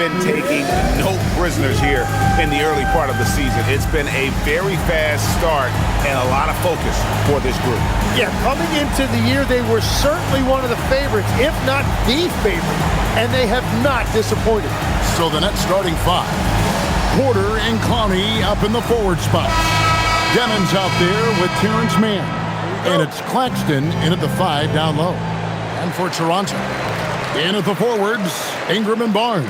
been taking no prisoners here in the early part of the season. It's been a very fast start and a lot of focus for this group. Yeah, coming into the year, they were certainly one of the favorites, if not the favorite, and they have not disappointed. So the Nets starting five. Porter and Clowney up in the forward spot. Demon's out there with Terrence Mann. And it's Claxton in at the 5 down low. And for Toronto, in at the forwards, Ingram and Barnes.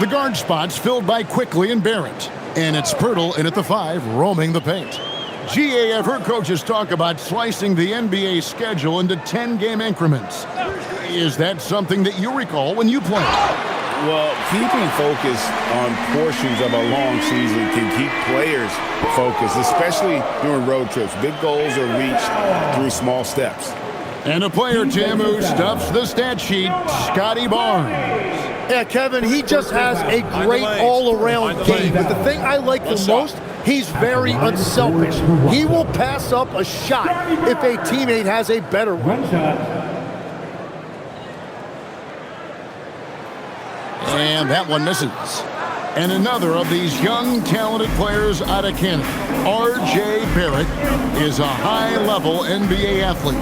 The guard spots filled by Quickly and Barrett. And it's Pirtle in at the 5, roaming the paint. GA, I've heard coaches talk about slicing the NBA schedule into 10-game increments. Is that something that you recall when you played? Well, keeping focus on portions of a long season can keep players focused, especially during road trips. Big goals are reached through small steps. And a player, Tim, who stuffs the stat sheet, Scotty Barnes. Yeah, Kevin, he just has a great all-around game. But the thing I like the most, he's very unselfish. He will pass up a shot if a teammate has a better one. And that one misses. And another of these young, talented players out of Canada, R.J. Barrett, is a high-level NBA athlete.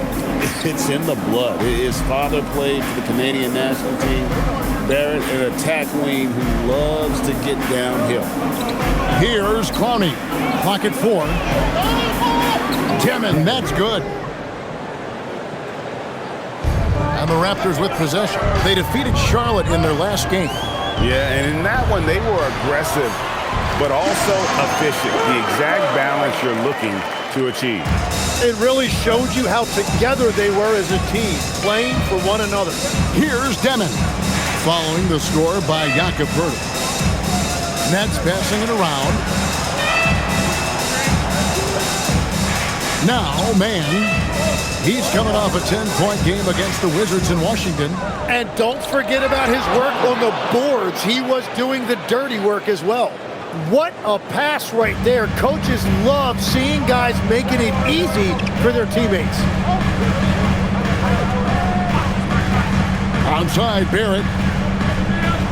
It's in the blood. His father played for the Canadian national team. Barrett, an attack wing who loves to get downhill. Here's Clowney. Clock at 4. Demon, that's good. And the Raptors with possession. They defeated Charlotte in their last game. Yeah, and in that one, they were aggressive, but also efficient. The exact balance you're looking to achieve. It really showed you how together they were as a team, playing for one another. Here's Demon, following the score by Jakob Poeltl. Nets passing it around. Now, man. He's coming off a 10-point game against the Wizards in Washington. And don't forget about his work on the boards. He was doing the dirty work as well. What a pass right there. Coaches love seeing guys making it easy for their teammates. Outside, Barrett.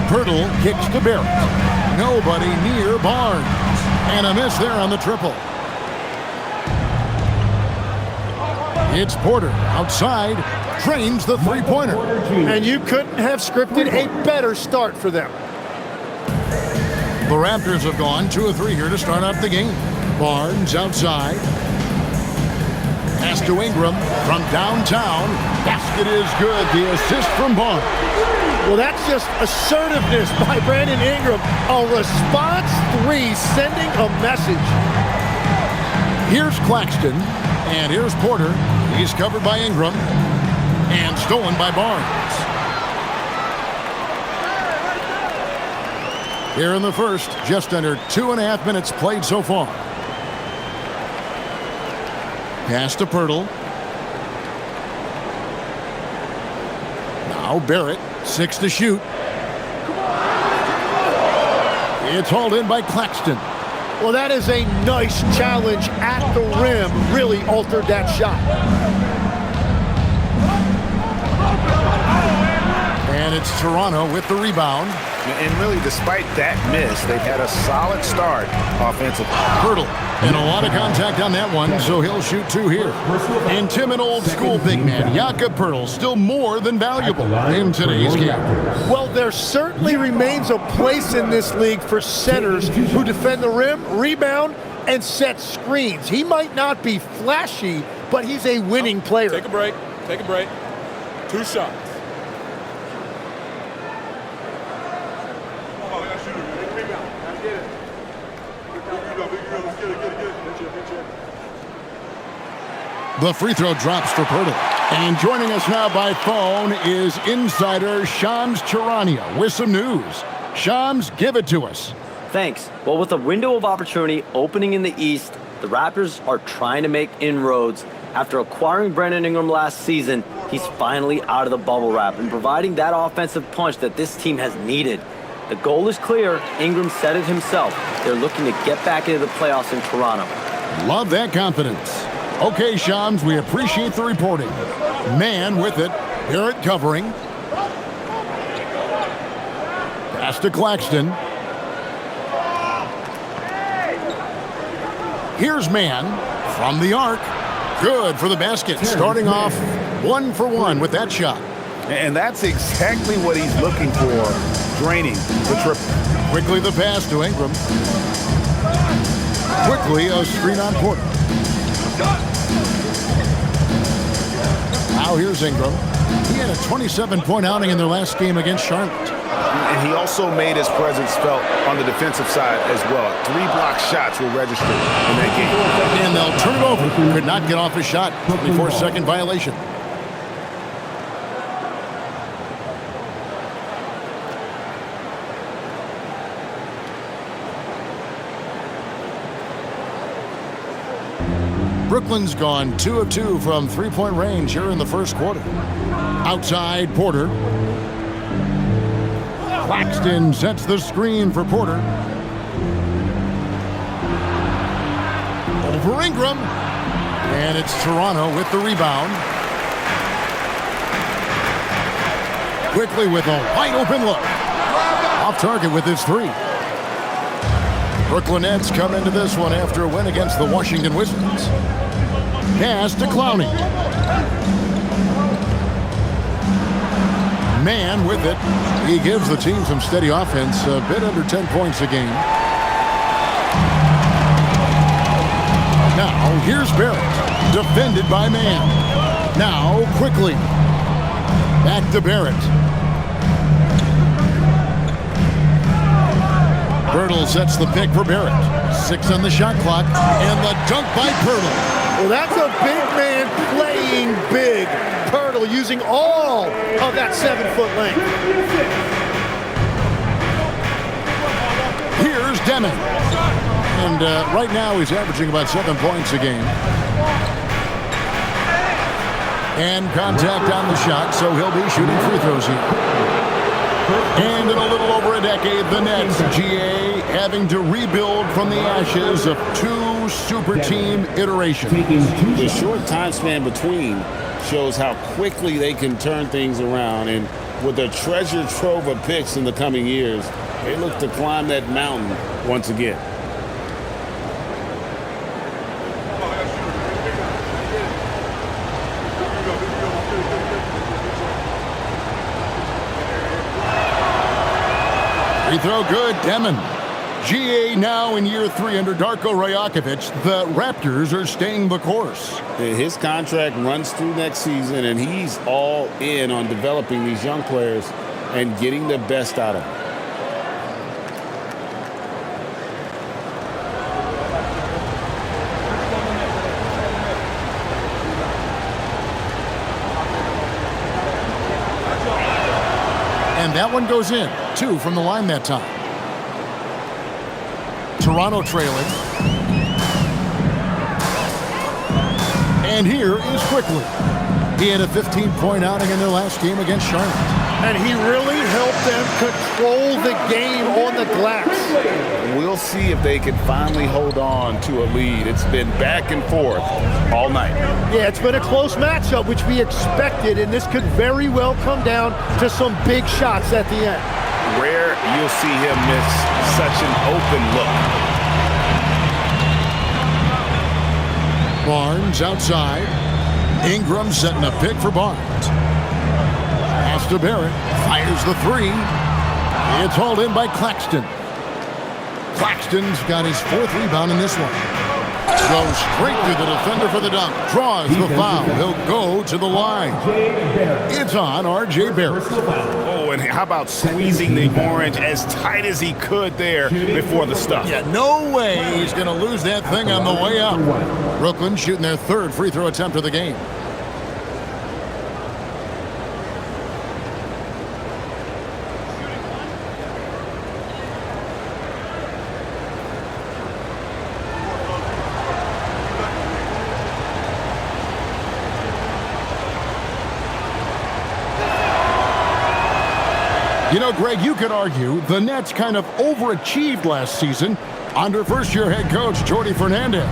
Poeltl kicks to Barrett. Nobody near Barnes. And a miss there on the triple. It's Porter outside, drains the three-pointer. And you couldn't have scripted a better start for them. The Raptors have gone 2 of 3 here to start out the game. Barnes outside. Pass to Ingram from downtown. Basket is good. The assist from Barnes. Well, that's just assertiveness by Brandon Ingram. A response 3 sending a message. Here's Claxton. And here's Porter. He's covered by Ingram. And stolen by Barnes. Here in the first, just under 2.5 minutes played so far. Pass to Poeltl. Now Barrett, 6 to shoot. It's hauled in by Claxton. Well, that is a nice challenge at the rim. Really altered that shot. And it's Toronto with the rebound. And really, despite that miss, they've had a solid start offensively. Poeltl, and a lot of contact on that one, so he'll shoot 2 here. And Tim, an old school big man, Jakob Poeltl, still more than valuable in today's game. Well, there certainly remains a place in this league for centers who defend the rim, rebound, and set screens. He might not be flashy, but he's a winning player. Take a break. Take a break. 2 shots. The free throw drops for Poeltl. And joining us now by phone is insider Shams Charania with some news. Shams, give it to us. Thanks. Well, with a window of opportunity opening in the East, the Raptors are trying to make inroads. After acquiring Brandon Ingram last season, he's finally out of the bubble wrap and providing that offensive punch that this team has needed. The goal is clear. Ingram said it himself. They're looking to get back into the playoffs in Toronto. Love that confidence. Okay, Shams, we appreciate the reporting. Man with it. Barrett covering. Pass to Claxton. Here's Mann from the arc. Good for the basket. Starting off 1 for 1 with that shot. And that's exactly what he's looking for, draining the triple. Quickly the pass to Ingram. Quickly a screen on Porter. Now here's Ingram. He had a 27-point outing in their last game against Charlotte. And he also made his presence felt on the defensive side as well. 3 block shots were registered in that game. And they'll turn it over. Could not get off a shot. 24-second violation. Brooklyn's gone 2 of 2 from three-point range here in the first quarter. Outside, Porter. Claxton sets the screen for Porter. Over Ingram. And it's Toronto with the rebound. Quickly with a wide open look. Off target with his 3. Brooklyn Nets come into this one after a win against the Washington Wizards. Pass to Clowney. Mann with it. He gives the team some steady offense, a bit under 10 points a game. Now here's Barrett, defended by Mann. Now quickly. Back to Barrett. Pirtle sets the pick for Barrett. 6 on the shot clock, and the dunk by Pirtle. Well, that's a big man playing big. Pirtle using all of that 7-foot length. Here's Deming. And right now he's averaging about 7 points a game. And contact on the shot, so he'll be shooting free throws here. And in a little over a decade, the Nets, GA, having to rebuild from the ashes of 2 super team iterations. The short time span between shows how quickly they can turn things around. And with a treasure trove of picks in the coming years, they look to climb that mountain once again. Free throw good, Demon. GA now in year 3 under Darko Rajakovic. The Raptors are staying the course. His contract runs through next season, and he's all in on developing these young players and getting the best out of them. And that one goes in. 2 from the line that time. Toronto trailing. And here is Quickly. He had a 15-point outing in their last game against Charlotte. And he really helped them control the game on the glass. We'll see if they can finally hold on to a lead. It's been back and forth all night. Yeah, it's been a close matchup, which we expected, and this could very well come down to some big shots at the end. Rare you'll see him miss such an open look. Barnes outside. Ingram setting a pick for Barnes. Pass to Barrett. Fires the 3. It's hauled in by Claxton. Claxton's got his 4th rebound in this one. Goes straight to the defender for the dunk. Draws the foul. He'll go to the line. It's on R.J. Barrett. Oh, and how about squeezing the orange as tight as he could there before the stuff? Yeah, no way he's going to lose that thing on the way up. Brooklyn shooting their 3rd free throw attempt of the game. You know, Greg, you could argue the Nets kind of overachieved last season Under first-year head coach Jordy Fernandez.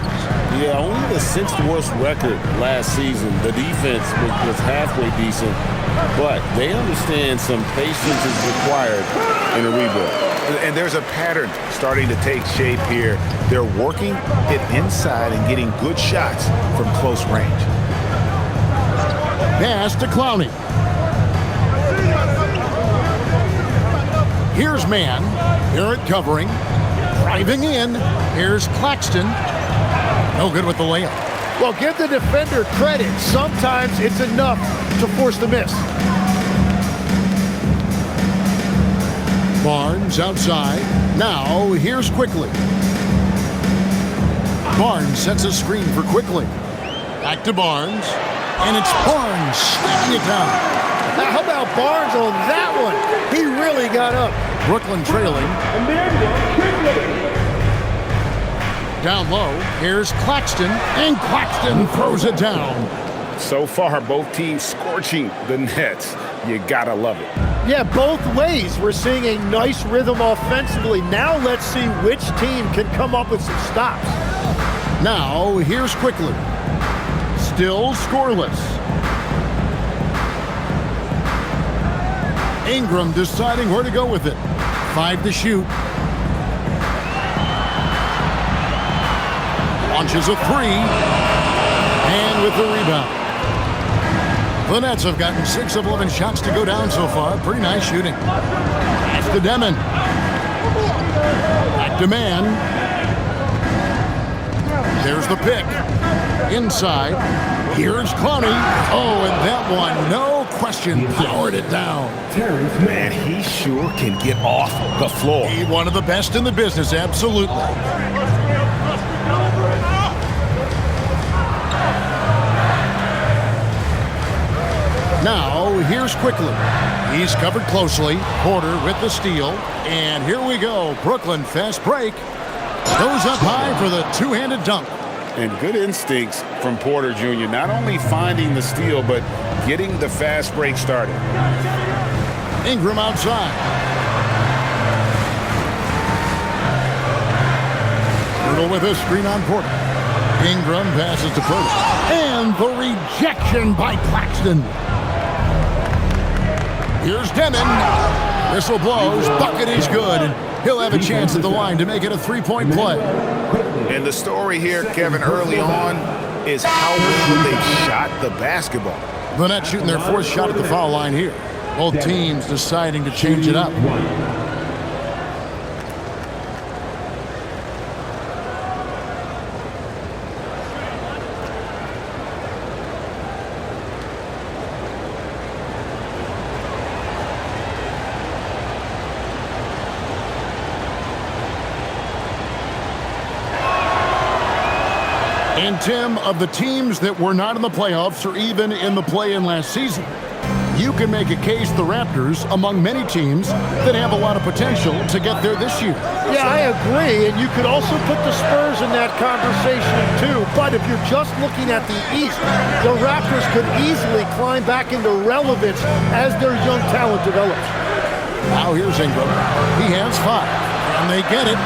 Yeah, only the 6th worst record last season. The defense was halfway decent, but they understand some patience is required in a rebuild. And there's a pattern starting to take shape here. They're working it inside and getting good shots from close range. Pass to Clowney. Here's Mann. Garrett covering. Driving in. Here's Claxton. No good with the layup. Well, give the defender credit. Sometimes it's enough to force the miss. Barnes outside. Now, here's Quickly. Barnes sets a screen for Quickly. Back to Barnes. And it's Barnes slamming it down. Now, how about Barnes on that one? He really got up. Brooklyn trailing. Down low, here's Claxton, and Claxton throws it down. So far, both teams scorching the Nets. You gotta love it. Yeah, both ways. We're seeing a nice rhythm offensively. Now let's see which team can come up with some stops. Now, here's Quickly. Still scoreless. Ingram deciding where to go with it. 5 to shoot. Launches a 3. And with the rebound. The Nets have gotten 6 of 11 shots to go down so far. Pretty nice shooting. Pass to Demon. Back to Mann. There's the pick. Inside. Here's Clowney. Oh, and that one, no question, powered it down. Man, he sure can get off the floor. He one of the best in the business, absolutely. Now, here's Quickly. He's covered closely. Porter with the steal. And here we go. Brooklyn fast break. Goes up high for the two-handed dunk. And good instincts from Porter Jr. Not only finding the steal, but getting the fast break started. Ingram outside. Hurdle with a screen on Porter. Ingram passes to post. And the rejection by Claxton. Here's Demon. Whistle blows. Bucket is good. And he'll have a chance at the line to make it a three-point play. And the story here, Kevin, early on is how well they shot the basketball. The Nets shooting their 4th shot at the foul line here. Both teams deciding to change it up. And Tim, of the teams that were not in the playoffs or even in the play-in last season, you can make a case the Raptors among many teams that have a lot of potential to get there this year. Yeah, I agree, and you could also put the Spurs in that conversation too, but if you're just looking at the East, the Raptors could easily climb back into relevance as their young talent develops. Now here's Ingram. He has 5, and they get it.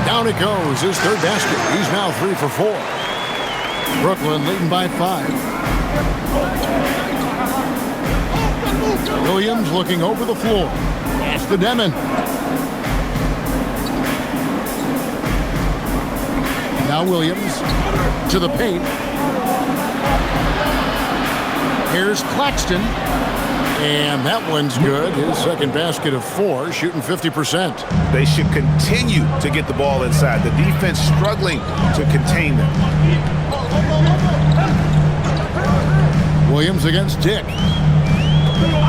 Down it goes, his 3rd basket. He's now 3 for 4. Brooklyn leading by 5. Williams looking over the floor. Pass to Demon. Now Williams to the paint. Here's Claxton. And that one's good. His 2nd basket of 4, shooting 50%. They should continue to get the ball inside. The defense struggling to contain them. Williams against Dick.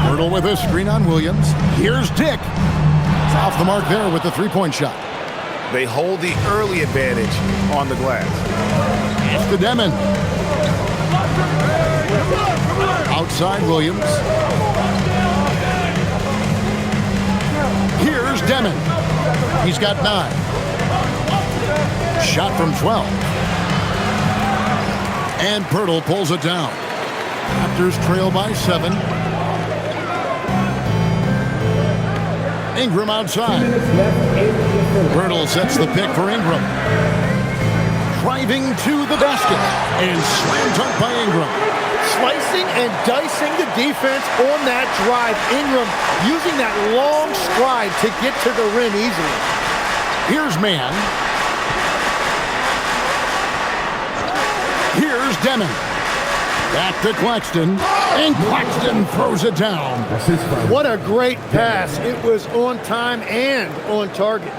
Hurdle with a screen on Williams. Here's Dick. It's off the mark there with the 3-point shot. They hold the early advantage on the glass. Pass to Demon. Outside Williams. Here's Demon. He's got 9. Shot from 12. And Pirtle pulls it down. Raptors trail by 7. Ingram outside. Birtle sets the pick for Ingram. Driving to the basket. And slam dunk by Ingram. Slicing and dicing the defense on that drive. Ingram using that long stride to get to the rim easily. Here's Mann. Here's Demon. Back to Claxton. And Claxton throws it down. What a great pass. It was on time and on target.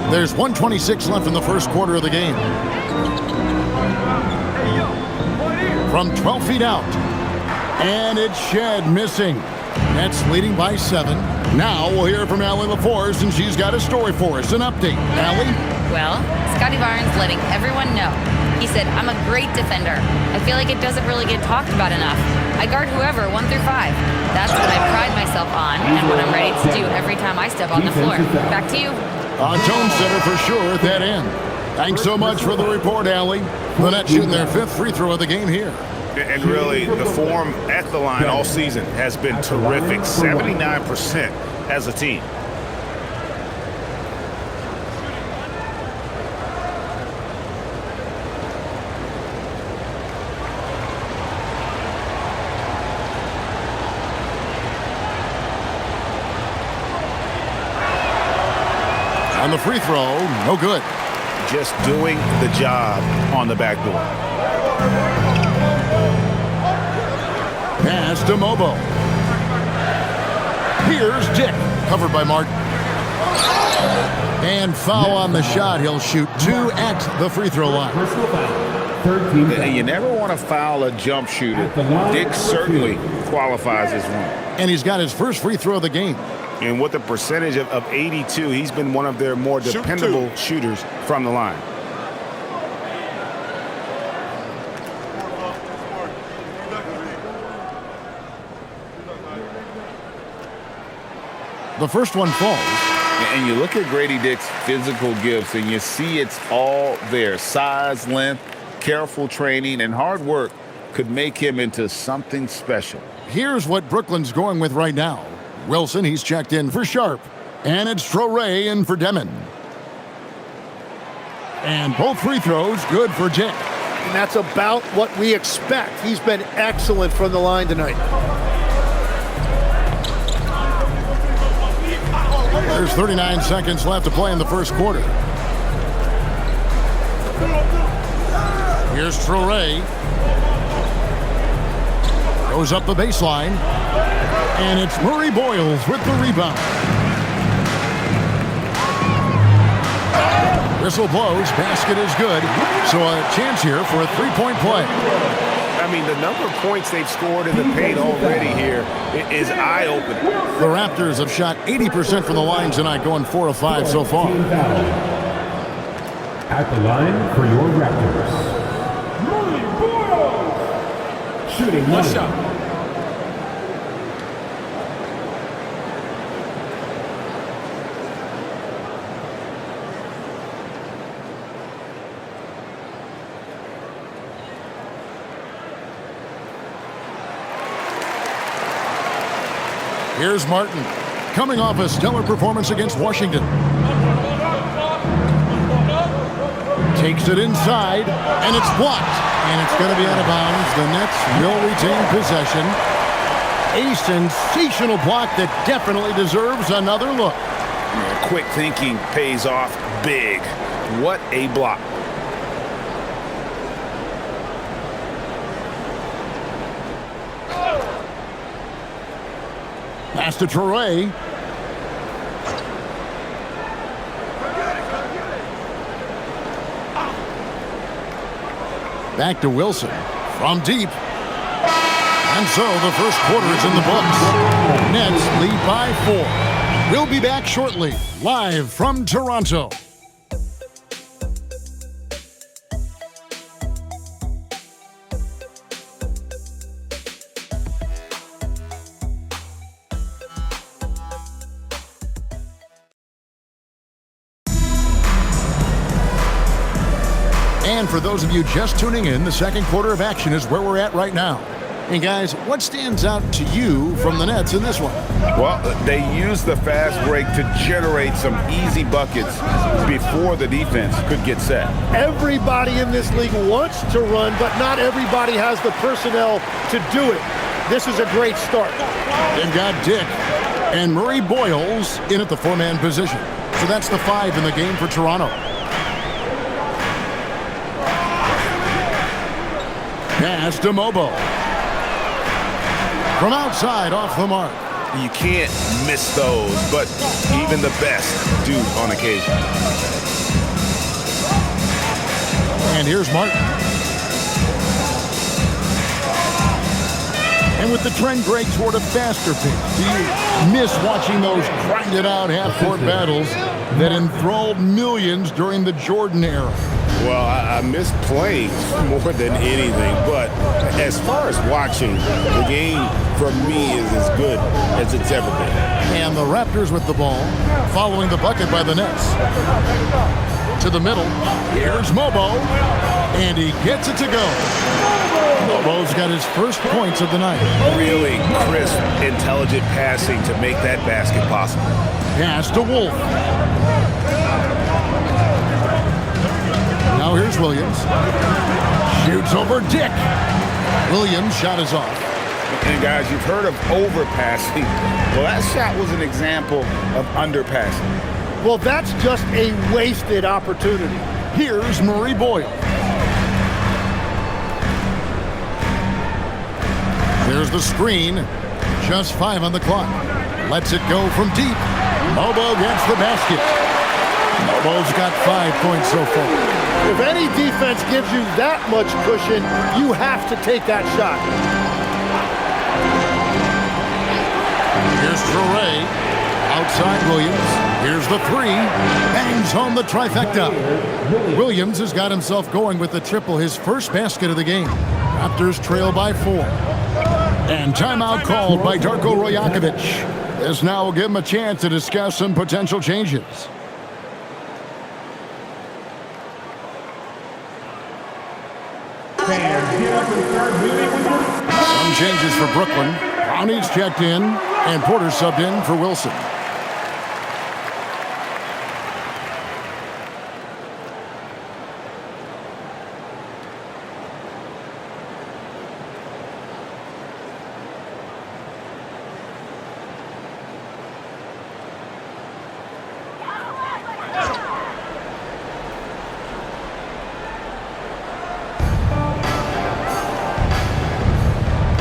There's 1:26 left in the first quarter of the game. From 12 feet out. And it's Shed missing. Nets leading by 7. Now we'll hear from Allie LaForce, and she's got a story for us. An update. Allie? Well, Scotty Barnes letting everyone know. He said, I'm a great defender. I feel like it doesn't really get talked about enough. I guard whoever, 1 through 5. That's what I pride myself on and what I'm ready to do every time I step on the floor. Back to you. A tone setter for sure at that end. Thanks so much for the report, Allie. The Nets shooting their 5th free throw of the game here. And really, the form at the line all season has been terrific. 79% as a team. On the free throw, no good. Just doing the job on the backdoor. Pass to Mobo. Here's Dick. Covered by Martin. And foul on the shot. He'll shoot 2 at the free throw line. And you never want to foul a jump shooter. Dick certainly qualifies as one. And he's got his first free throw of the game. And with a percentage of 82, he's been one of their more dependable shooters from the line. The first one falls. And you look at Grady Dick's physical gifts, and you see it's all there. Size, length, careful training, and hard work could make him into something special. Here's what Brooklyn's going with right now. Wilson, he's checked in for Sharp. And it's Traoré in for Demon. And both free throws good for Dick. And that's about what we expect. He's been excellent from the line tonight. There's 39 seconds left to play in the first quarter. Here's Traoré. Goes up the baseline. And it's Murray Boyles with the rebound. Whistle blows. Basket is good. So a chance here for a three-point play. I mean, the number of points they've scored in the paint already here is eye-opening. The Raptors have shot 80% from the line tonight, going 4 of 5 so far. At the line for your Raptors, Murray Boyles. Shooting 1 shot. Here's Martin, coming off a stellar performance against Washington. Takes it inside, and it's blocked. And it's going to be out of bounds. The Nets will retain possession. A sensational block that definitely deserves another look. Yeah, quick thinking pays off big. What a block. Pass to Traoré. Back to Wilson from deep. And so the first quarter is in the books. Nets lead by 4. We'll be back shortly, live from Toronto. And for those of you just tuning in, the second quarter of action is where we're at right now. And guys, what stands out to you from the Nets in this one? Well, they used the fast break to generate some easy buckets before the defense could get set. Everybody in this league wants to run, but not everybody has the personnel to do it. This is a great start. They've got Dick and Murray Boyles in at the 4-man position. So that's the 5 in the game for Toronto. Pass to Mobo. From outside, off the mark. You can't miss those, but even the best do on occasion. And here's Martin. And with the trend break toward a faster pace, do you miss watching those grinded-out half-court battles that enthralled millions during the Jordan era? Well, I miss playing more than anything, but as far as watching, the game for me is as good as it's ever been. And the Raptors with the ball, following the bucket by the Nets. To the middle, here's Mobo, and he gets it to go. Mobo's got his first points of the night. Really crisp, intelligent passing to make that basket possible. Pass to Wolf. Now here's Williams. Shoots over Dick. Williams' shot is off. And guys, you've heard of overpassing. Well, that shot was an example of underpassing. Well, that's just a wasted opportunity. Here's Murray Boyle. There's the screen. Just 5 on the clock. Lets it go from deep. Mobo gets the basket. Mobo's got 5 points so far. If any defense gives you that much cushion, you have to take that shot. Here's Traore. Outside Williams. Here's the 3. Bangs home the trifecta. Williams has got himself going with the triple, his first basket of the game. Raptors trail by 4. And timeout called by Darko Rajakovic. This now will give him a chance to discuss some potential changes. Some changes for Brooklyn. Brownie's checked in, and Porter subbed in for Wilson.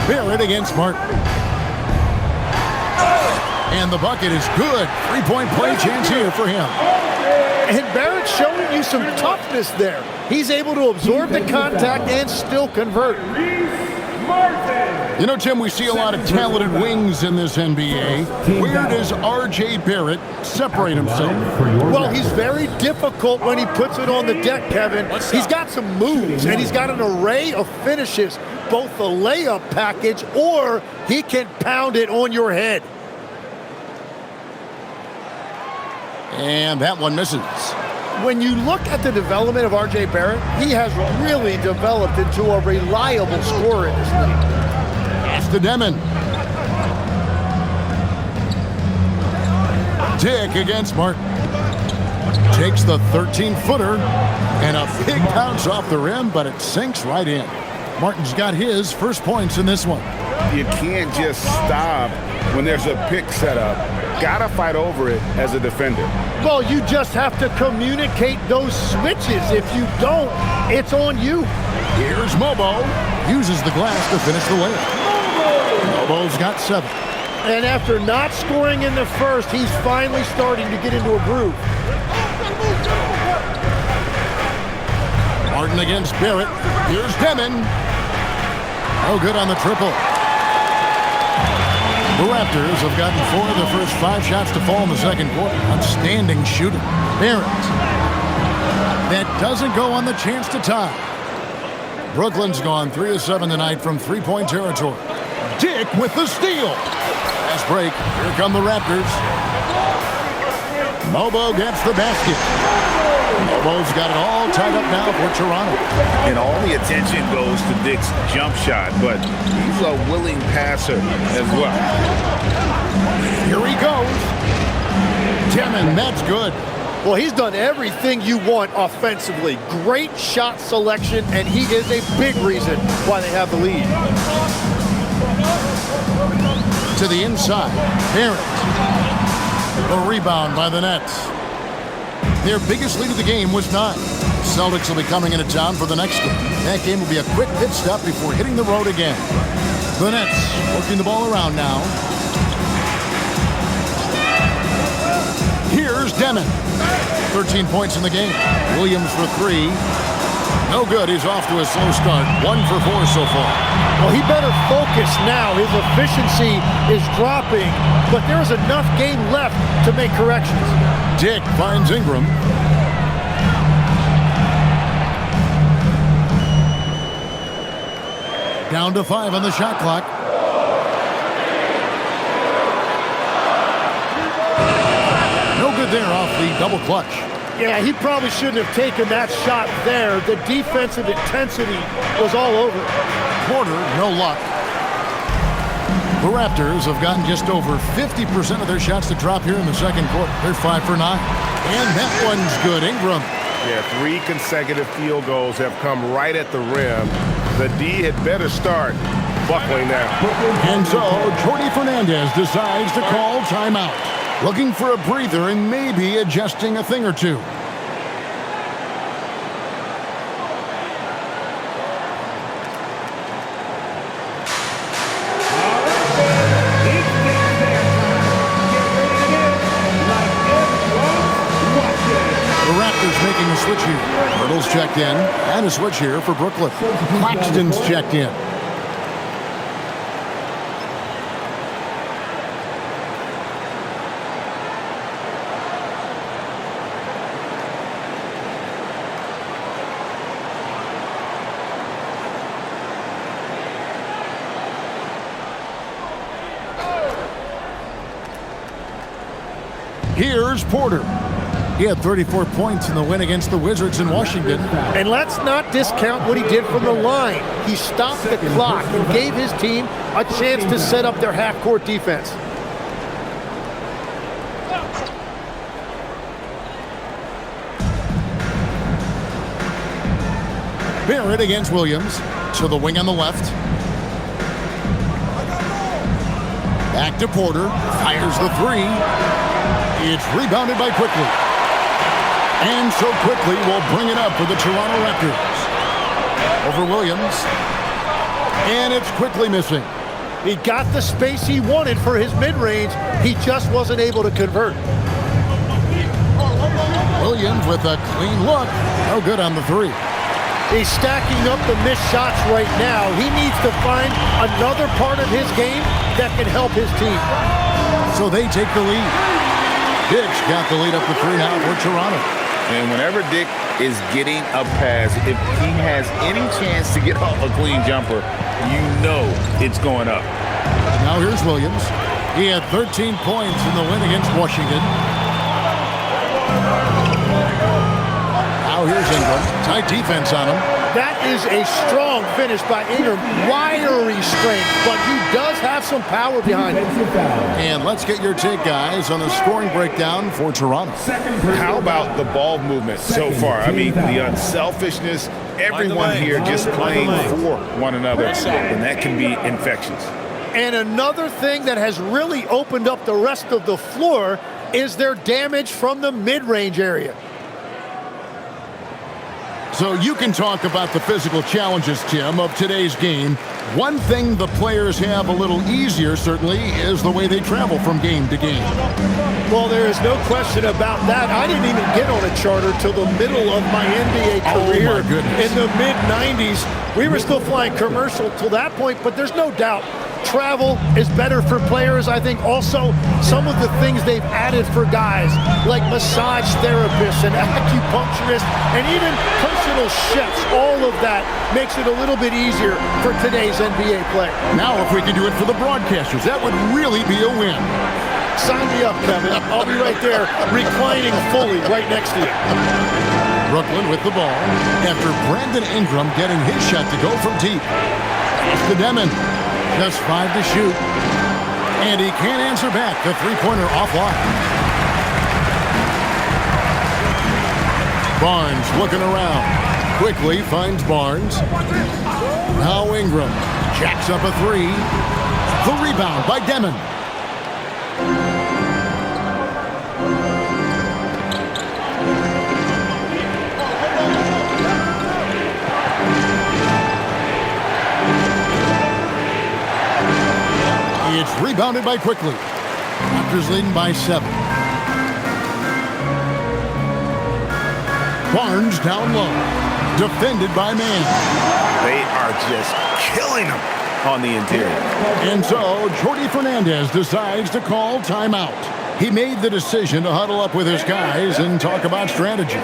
Barrett against Martin. And the bucket is good. 3-point play chance here for him. And Barrett's showing you some toughness there. He's able to absorb the contact and still convert. You know, Tim, we see a lot of talented wings in this NBA. Where does R.J. Barrett separate himself? Well, he's very difficult when he puts it on the deck, Kevin. He's got some moves, and he's got an array of finishes, both the layup package, or he can pound it on your head. And that one misses. When you look at the development of R.J. Barrett, he has really developed into a reliable scorer in this league. Pass to Demon. Dick against Martin. Takes the 13-footer, and a big bounce off the rim, but it sinks right in. Martin's got his first points in this one. You can't just stop when there's a pick set up. Gotta fight over it as a defender. Well, you just have to communicate those switches. If you don't, it's on you. Here's Mobo. Uses the glass to finish the layup. Mobo's got 7. And after not scoring in the first, he's finally starting to get into a groove. Martin against Barrett. Here's Demon. No good on the triple. The Raptors have gotten 4 of the first 5 shots to fall in the second quarter. Outstanding shooting. Barrett. That doesn't go on the chance to tie. Brooklyn's gone 3 of 7 tonight from 3-point territory. Dick with the steal. Fast break. Here come the Raptors. Mobo gets the basket. Mobo's got it all tied up now for Toronto. And all the attention goes to Dick's jump shot, but he's a willing passer as well. Here he goes. Demon, that's good. Well, he's done everything you want offensively. Great shot selection, and he is a big reason why they have the lead. To the inside. Barrett. The rebound by the Nets. Their biggest lead of the game was 9. Celtics will be coming into town for the next game. That game will be a quick pit stop before hitting the road again. The Nets working the ball around now. Here's Demon. 13 points in the game. Williams for 3. No good. He's off to a slow start. 1 for 4 so far. Well, he better focus now. His efficiency is dropping, but there's enough game left to make corrections. Dick finds Ingram. Down to 5 on the shot clock. No good there off the double clutch. Yeah, he probably shouldn't have taken that shot there. The defensive intensity was all over. Porter, no luck. The Raptors have gotten just over 50% of their shots to drop here in the second quarter. They're 5 for 9. And that one's good. Ingram. Yeah, 3 consecutive field goals have come right at the rim. The D had better start buckling now. And so, Jordi Fernandez decides to call timeout. Looking for a breather and maybe adjusting a thing or two. The Raptors making a switch here. Hurdle's checked in, and a switch here for Brooklyn. Claxton's checked in. Here's Porter. He had 34 points in the win against the Wizards in Washington. And let's not discount what he did from the line. He stopped the clock and gave his team a chance to set up their half-court defense. Barrett against Williams. To the wing on the left. Back to Porter. Fires the 3. It's rebounded by Quickly. And so Quickly will bring it up for the Toronto Raptors. Over Williams. And it's Quickly missing. He got the space he wanted for his mid-range. He just wasn't able to convert. Williams with a clean look. No good on the 3. He's stacking up the missed shots right now. He needs to find another part of his game that can help his team. So they take the lead. Dick's got the lead up to 3 now for Toronto. And whenever Dick is getting a pass, if he has any chance to get off a clean jumper, you know it's going up. Now here's Williams. He had 13 points in the win against Washington. Now here's Ingram. Tight defense on him. That is a strong finish by Ingram. Wiry strength, but he does have some power behind him. And let's get your take, guys, on the scoring breakdown for Toronto. How about the ball movement so far? I mean, the unselfishness, everyone here just playing for one another, and that can be infectious. And another thing that has really opened up the rest of the floor is their damage from the mid-range area. So you can talk about the physical challenges, Tim, of today's game. One thing the players have a little easier, certainly, is the way they travel from game to game. Well, there is no question about that. I didn't even get on a charter till the middle of my NBA career. Oh, my goodness. In the mid-90s. We were still flying commercial till that point, but there's no doubt travel is better for players. I think also some of the things they've added for guys like massage therapists and acupuncturists and even personal chefs, all of that makes it a little bit easier for today's NBA player. Now if we can do it for the broadcasters, that would really be a win. Sign me up, Kevin. I'll be right there reclining fully right next to you. Brooklyn with the ball after Brandon Ingram getting his shot to go from deep. It's to Demon. Just 5 to shoot. And he can't answer back. The three-pointer offline. Barnes looking around. Quickly finds Barnes. Now Ingram jacks up a three. The rebound by Demon. It's rebounded by Quickly. Raptors leading by 7. Barnes down low. Defended by Mann. They are just killing him on the interior. And so Jordi Fernandez decides to call timeout. He made the decision to huddle up with his guys and talk about strategy.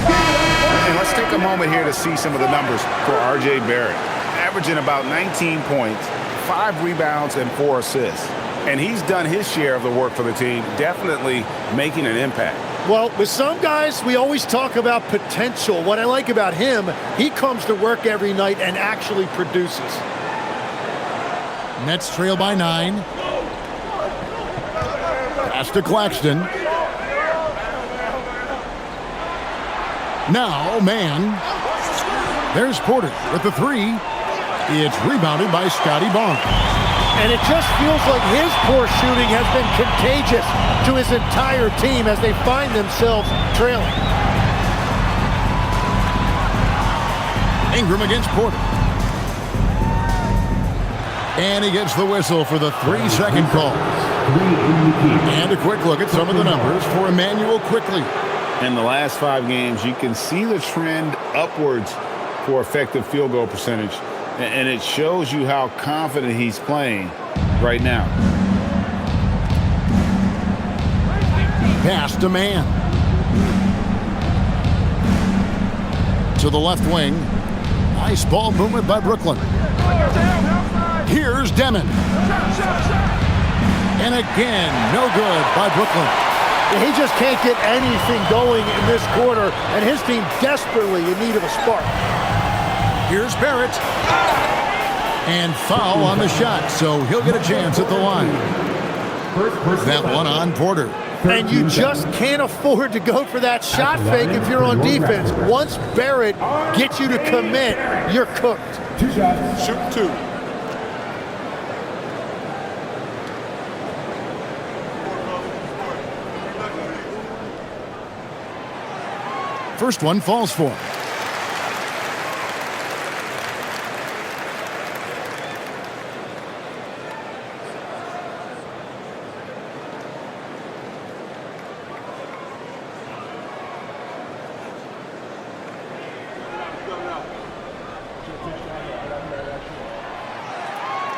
And let's take a moment here to see some of the numbers for R.J. Barrett. Averaging about 19 points, 5 rebounds, and 4 assists. And he's done his share of the work for the team, definitely making an impact. Well, with some guys, we always talk about potential. What I like about him, he comes to work every night and actually produces. Nets trail by 9. Pass to Claxton. Now, Mann. There's Porter with the 3. It's rebounded by Scotty Barnes. And it just feels like his poor shooting has been contagious to his entire team as they find themselves trailing. Ingram against Porter. And he gets the whistle for the 3-second call. And a quick look at some of the numbers for Emmanuel Quickly. In the last 5 games, you can see the trend upwards for effective field goal percentage. And it shows you how confident he's playing right now. Pass to Mann. To the left wing. Nice ball movement by Brooklyn. Here's Demon. And again, no good by Brooklyn. He just can't get anything going in this quarter, and his team desperately in need of a spark. Here's Barrett. And foul on the shot, so he'll get a chance at the line. That one on Porter. And you just can't afford to go for that shot fake if you're on defense. Once Barrett gets you to commit, you're cooked. Shoot 2. First one falls for him.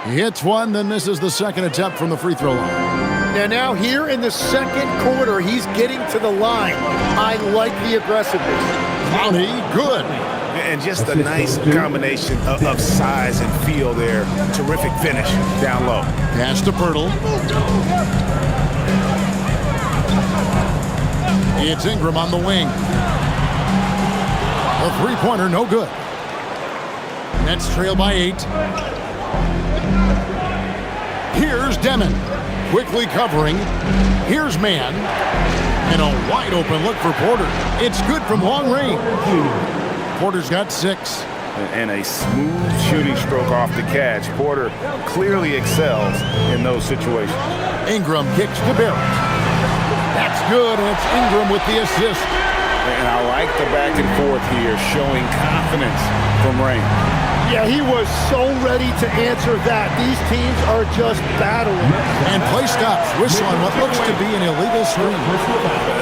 He hits one, then misses the second attempt from the free throw line. Now here in the second quarter, he's getting to the line. I like the aggressiveness. Clowney, good. And just a nice combination of size and feel there. Terrific finish down low. Pass to Pirtle. It's Ingram on the wing. A three-pointer, no good. Nets trail by 8. Here's Demon. Quickly covering. Here's Mann. And a wide open look for Porter. It's good from long range. Porter's got 6. And a smooth shooting stroke off the catch. Porter clearly excels in those situations. Ingram kicks to Barrett. That's good, and it's Ingram with the assist. And I like the back and forth here, showing confidence from Rain. Yeah, he was so ready to answer that. These teams are just battling. And play stops. Whistle on what looks to be an illegal screen.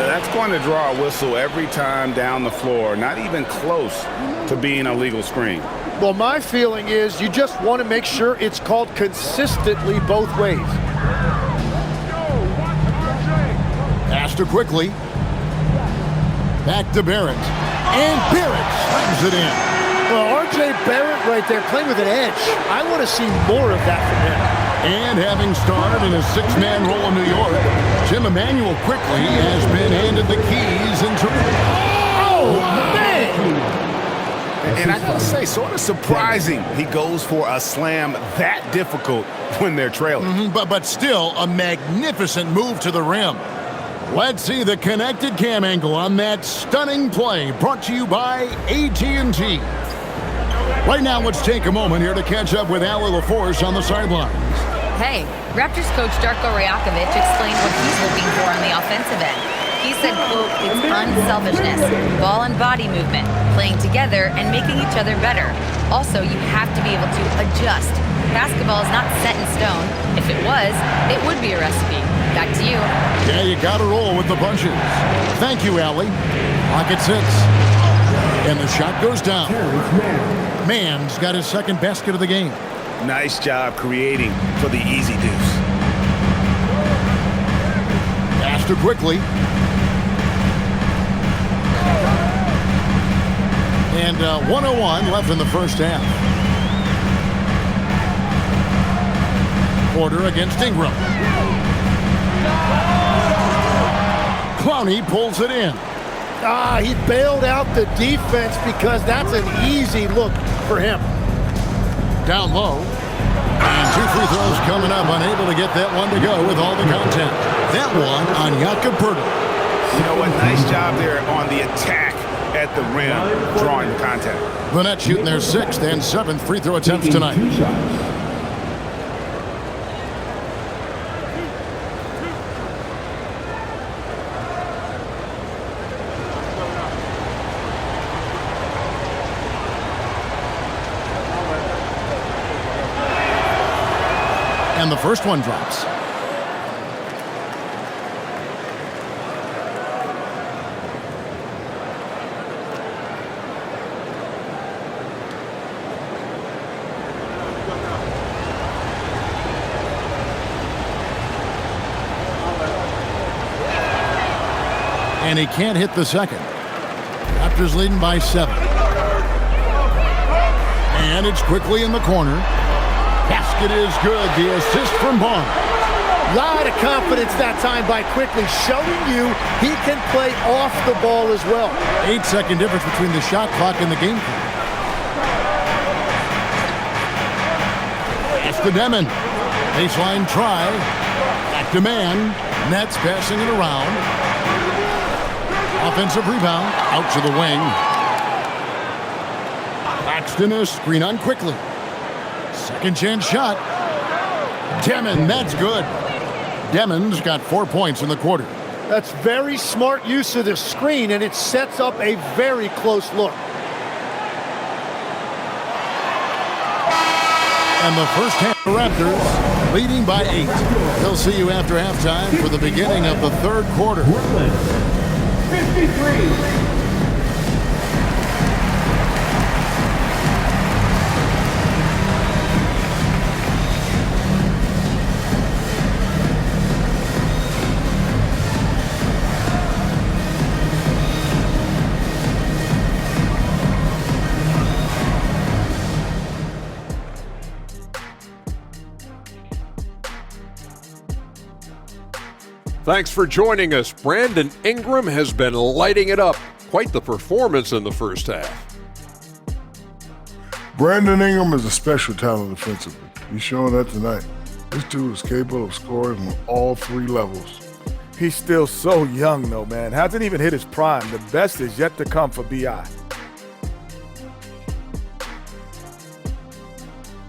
That's going to draw a whistle every time down the floor. Not even close to being a legal screen. Well, my feeling is you just want to make sure it's called consistently both ways. Pass to Quickly. Back to Barrett. And Barrett slams it in. Well, R.J. Barrett right there playing with an edge. I want to see more of that from him. And having started in a six-man role in New York, Jim Emmanuel quickly has been handed the keys into... Oh, man! And I gotta say, sort of surprising he goes for a slam that difficult when they're trailing. But still, a magnificent move to the rim. Let's see the connected cam angle on that stunning play, brought to you by AT&T. Right now, let's take a moment here to catch up with Allie LaForce on the sidelines. Hey, Raptors coach Darko Rajakovic explained what he's looking for on the offensive end. He said, quote, it's unselfishness, ball and body movement, playing together and making each other better. Also, you have to be able to adjust. Basketball is not set in stone. If it was, it would be a recipe. Back to you. Yeah, you got to roll with the punches. Thank you, Allie. Clock at 6. And the shot goes down. Mann's got his second basket of the game. Nice job creating for the easy deuce. Faster quickly. And 1:01 left in the first half. Porter against Ingram. Clowney pulls it in. He bailed out the defense because that's an easy look for him. Down low. And 2 free throws coming up. Unable to get that one to go with all the content. That one on Jakob Poeltl. You know what? Nice job there on the attack at the rim, drawing the contact. The Nets shooting their 6th and 7th free throw attempts tonight. And the first one drops. And he can't hit the second. Raptors leading by 7. And it's quickly in the corner. Basket is good. The assist from Barnes. Lot of confidence that time by Quickly, showing you he can play off the ball as well. 8-second difference between the shot clock and the game clock. Pass to Demon. Baseline try. Back to Man. Nets passing it around. Offensive rebound. Out to the wing. Paxton a screen on Quickly. Second chance shot. Demon, that's good. Demon's got 4 points in the quarter. That's very smart use of the screen, and it sets up a very close look. And the first half, the Raptors leading by 8. They'll see you after halftime for the beginning of the third quarter. 53. Thanks for joining us. Brandon Ingram has been lighting it up. Quite the performance in the first half. Brandon Ingram is a special talent defensively. He's showing that tonight. This dude is capable of scoring on all 3 levels. He's still so young, though, man. Hasn't even hit his prime. The best is yet to come for B.I.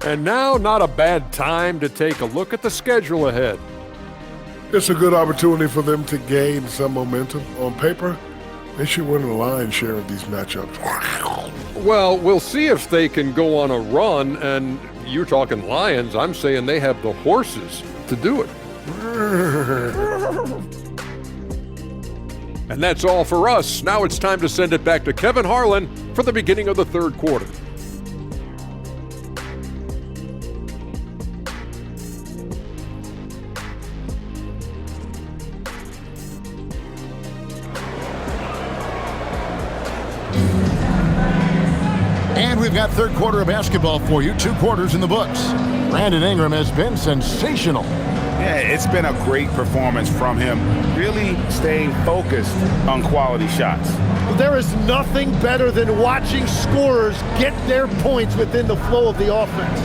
And now, not a bad time to take a look at the schedule ahead. It's a good opportunity for them to gain some momentum. On paper, they should win the lion's share of these matchups. Well, we'll see if they can go on a run, and you're talking Lions. I'm saying they have the horses to do it. And that's all for us. Now it's time to send it back to Kevin Harlan for the beginning of the third quarter. And we've got third quarter of basketball for you. 2 quarters in the books. Brandon Ingram has been sensational. Yeah, it's been a great performance from him, really staying focused on quality shots. There is nothing better than watching scorers get their points within the flow of the offense.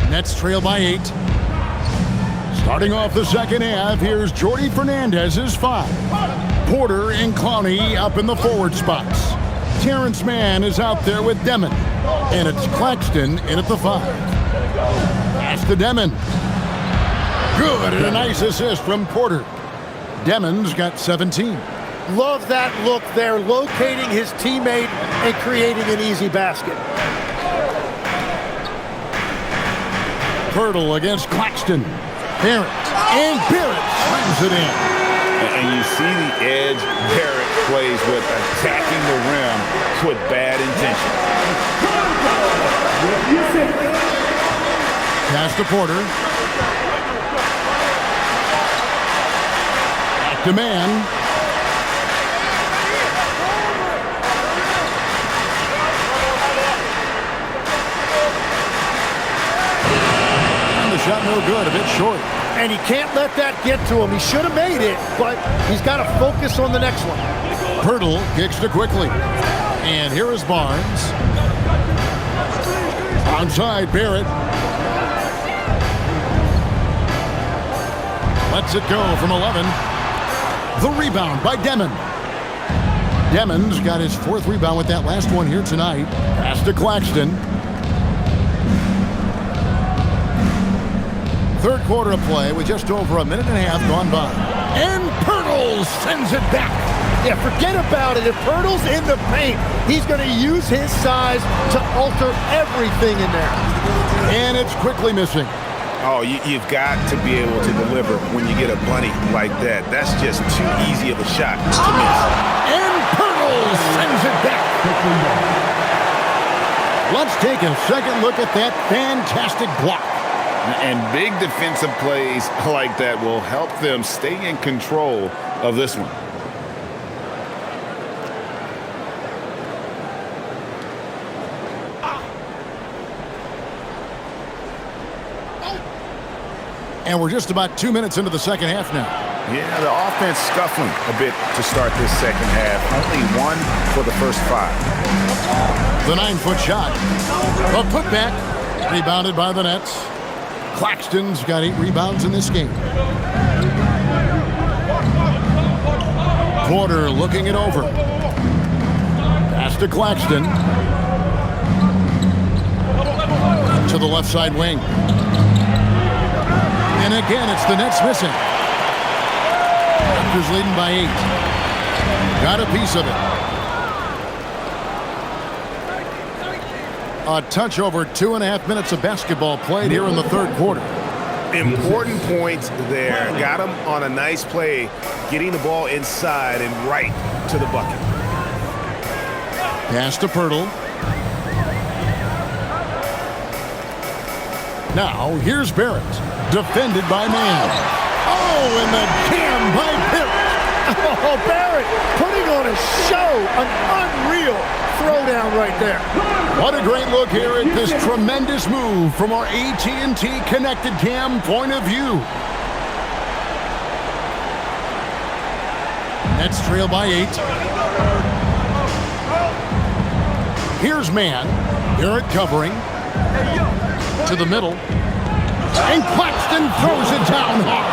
Nets trail by 8. Starting off the second half, here's Jordy Fernandez's 5. Porter and Clowney up in the forward spots. Terrence Mann is out there with Demon. And it's Claxton in at the 5. Pass to Demon. Good, and a nice assist from Porter. Demon's got 17. Love that look there, locating his teammate and creating an easy basket. Pirtle against Claxton. Barrett. And Barrett slams it in. And you see the edge Barrett plays with, attacking the rim with bad intention. Pass to Porter. Back to Mann. And the shot no good, a bit short. And he can't let that get to him. He should have made it, but he's got to focus on the next one. Pirtle kicks to quickly. And here is Barnes. Onside, Barrett. Lets it go from 11. The rebound by Demon. Demon's got his 4th rebound with that last one here tonight. Pass to Claxton. Third quarter of play with just over a minute and a half gone by. And Pirtle sends it back. Yeah, forget about it. If Pirtle's in the paint, he's going to use his size to alter everything in there. And it's quickly missing. Oh, you've got to be able to deliver when you get a bunny like that. That's just too easy of a shot to miss. And Pirtle sends it back. Let's take a second look at that fantastic block. And big defensive plays like that will help them stay in control of this one. And we're just about 2 minutes into the second half now. Yeah, the offense scuffling a bit to start this second half. Only 1 for the first 5. The 9-foot shot. A putback. Rebounded by the Nets. Claxton's got 8 rebounds in this game. Porter looking it over. Pass to Claxton. To the left side wing. And again, it's the Nets missing. Raptors leading by 8. Got a piece of it. A touch over 2.5 minutes of basketball played here in the third quarter. Important points there. Got him on a nice play, getting the ball inside and right to the bucket. Pass to Pirtle. Now, here's Barrett. Defended by Mann. Oh, and the jam by Barrett. Oh, Barrett putting on a show. An unreal throwdown right there. What a great look here at this tremendous move from our AT&T Connected Cam point of view. Nets trail by 8. Here's Mann. Barrett covering. To the middle. And Claxton throws it down hard.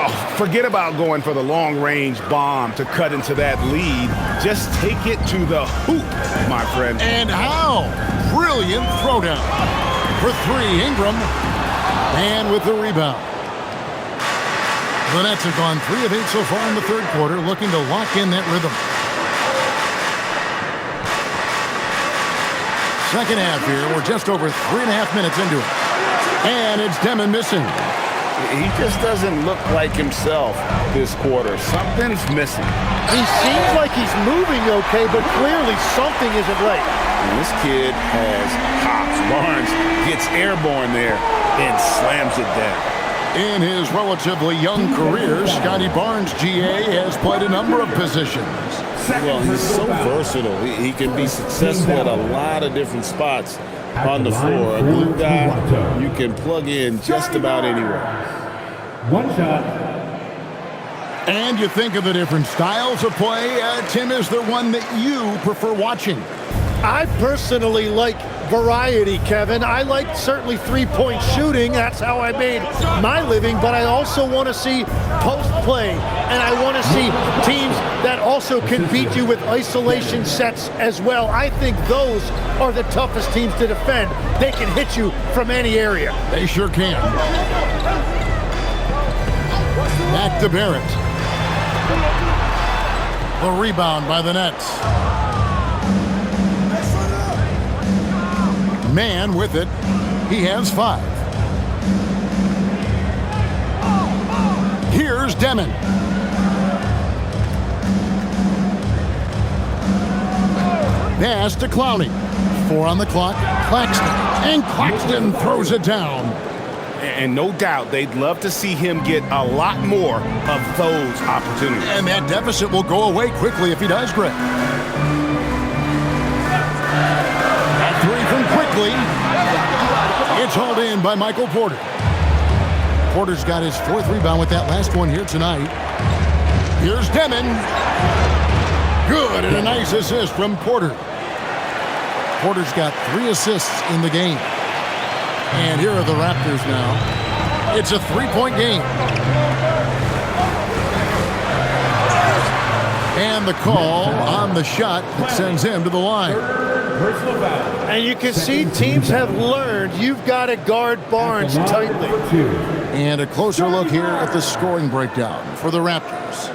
Oh, forget about going for the long-range bomb to cut into that lead. Just take it to the hoop, my friend. And how? Brilliant throwdown. For 3, Ingram. And with the rebound. The Nets have gone 3 of 8 so far in the third quarter, looking to lock in that rhythm. Second half here. We're just over 3.5 minutes into it. And it's Demon missing. He just doesn't look like himself this quarter. Something's missing. He seems like he's moving okay, but clearly something isn't right. And this kid has hops. Barnes gets airborne there and slams it down. In his relatively young career, Scotty Barnes, GA, has played a number of positions. Well, he's so versatile. He can be successful at a lot of different spots on the floor. A glue guy you can plug in just about anywhere. One shot. And you think of the different styles of play. Tim, is there one that you prefer watching? I personally like variety, Kevin. I like certainly three-point shooting. That's how I made my living. But I also want to see post play. And I want to see teams that also can beat you with isolation sets as well. I think those are the toughest teams to defend. They can hit you from any area. They sure can. Back to Barrett. The rebound by the Nets. Man with it. He has 5. Here's Demon. Pass to Clowney. 4 on the clock. Claxton. And Claxton throws it down. And no doubt they'd love to see him get a lot more of those opportunities. And that deficit will go away quickly if he does, Greg. That 3 from quickly. It's hauled in by Michael Porter. Porter's got his 4th rebound with that last one here tonight. Here's Demon. Good, and a nice assist from Porter. Porter's got 3 assists in the game. And here are the Raptors now. It's a 3-point game. And the call on the shot that sends him to the line. And you can see teams have learned you've got to guard Barnes tightly. And a closer look here at the scoring breakdown for the Raptors.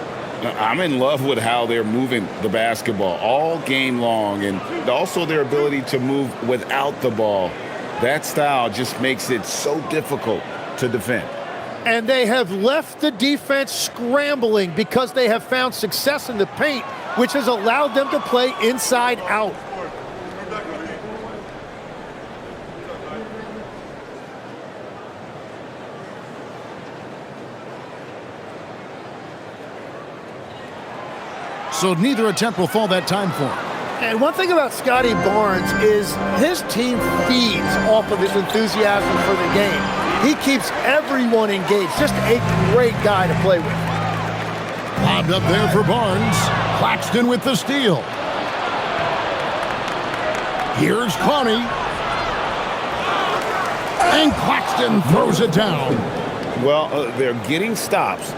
I'm in love with how they're moving the basketball all game long, and also their ability to move without the ball. That style just makes it so difficult to defend. And they have left the defense scrambling because they have found success in the paint, which has allowed them to play inside out. So neither attempt will fall that time for him. And one thing about Scotty Barnes is his team feeds off of his enthusiasm for the game. He keeps everyone engaged. Just a great guy to play with. Lobbed up there for Barnes. Claxton with the steal. Here's Clowney. And Claxton throws it down. Well, they're getting stops,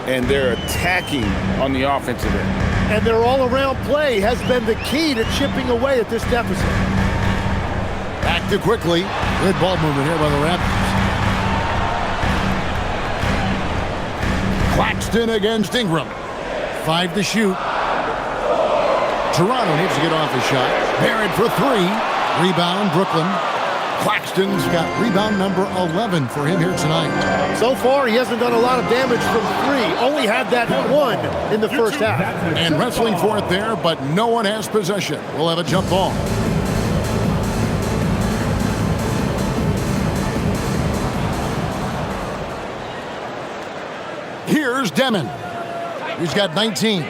and they're attacking on the offensive end. And their all-around play has been the key to chipping away at this deficit. Back to quickly. Good ball movement here by the Raptors. Claxton against Ingram. 5 to shoot. Toronto needs to get off his shot. Barrett for 3. Rebound, Brooklyn. Claxton's got rebound number 11 for him here tonight. So far, he hasn't done a lot of damage from 3. Only had that 1 in the first half. And wrestling for it there, but no one has possession. We'll have a jump ball. Here's Demon. He's got 19.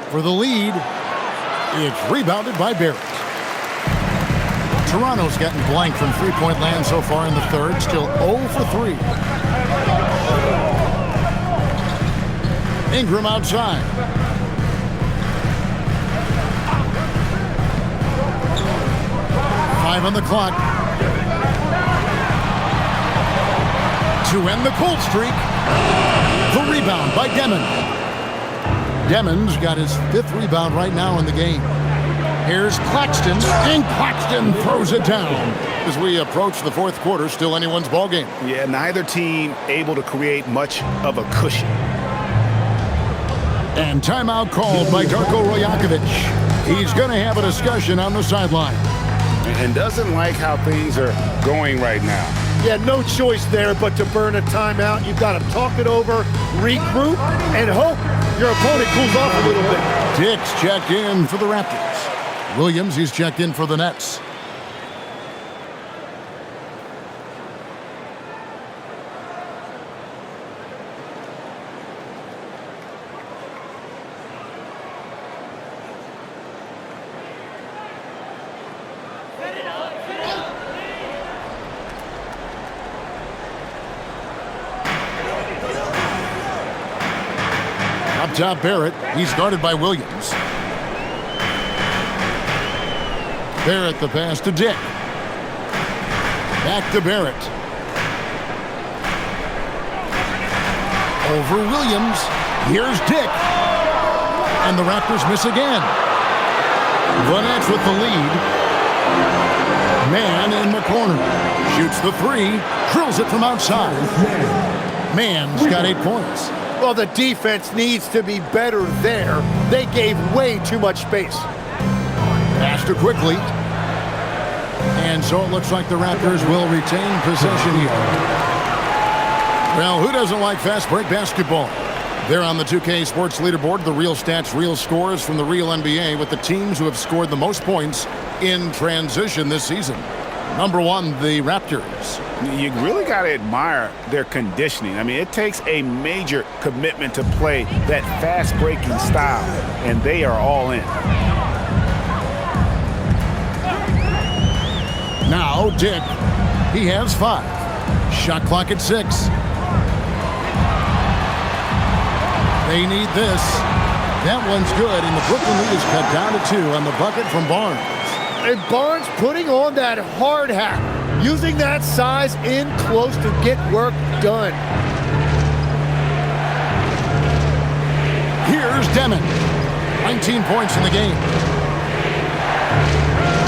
For the lead, it's rebounded by Barrett. Toronto's gotten blank from three-point land so far in the third. Still 0 for 3. Ingram outside. Five on the clock. To end the cold streak. The rebound by Demon. Demon's got his 5th rebound right now in the game. Here's Claxton, and Claxton throws it down. As we approach the 4th quarter, still anyone's ball game. Yeah, neither team able to create much of a cushion. And timeout called by Darko Rajakovic. He's going to have a discussion on the sideline. And doesn't like how things are going right now. Yeah, no choice there but to burn a timeout. You've got to talk it over, regroup, and hope your opponent cools off a little bit. Dix checked in for the Raptors. Williams, he's checked in for the Nets. Up top, Barrett. He's guarded by Williams. Barrett the pass to Dick. Back to Barrett. Over Williams. Here's Dick. And the Raptors miss again. The Nets with the lead. Man in the corner. Shoots the three. Drills it from outside. Man's got 8 points. Well, the defense needs to be better there. They gave way too much space. Pass to quickly. And so it looks like the Raptors will retain possession here. Well, who doesn't like fast break basketball? They're on the 2K Sports leaderboard, the real stats, real scores from the real NBA with the teams who have scored the most points in transition this season. Number 1, the Raptors. You really got to admire their conditioning. I mean, it takes a major commitment to play that fast-breaking style, and they are all in. Now, Dick. He has 5. Shot clock at 6. They need this. That one's good, and the Brooklyn lead is cut down to 2 on the bucket from Barnes. And Barnes putting on that hard hat, using that size in close to get work done. Here's Demon. 19 points in the game.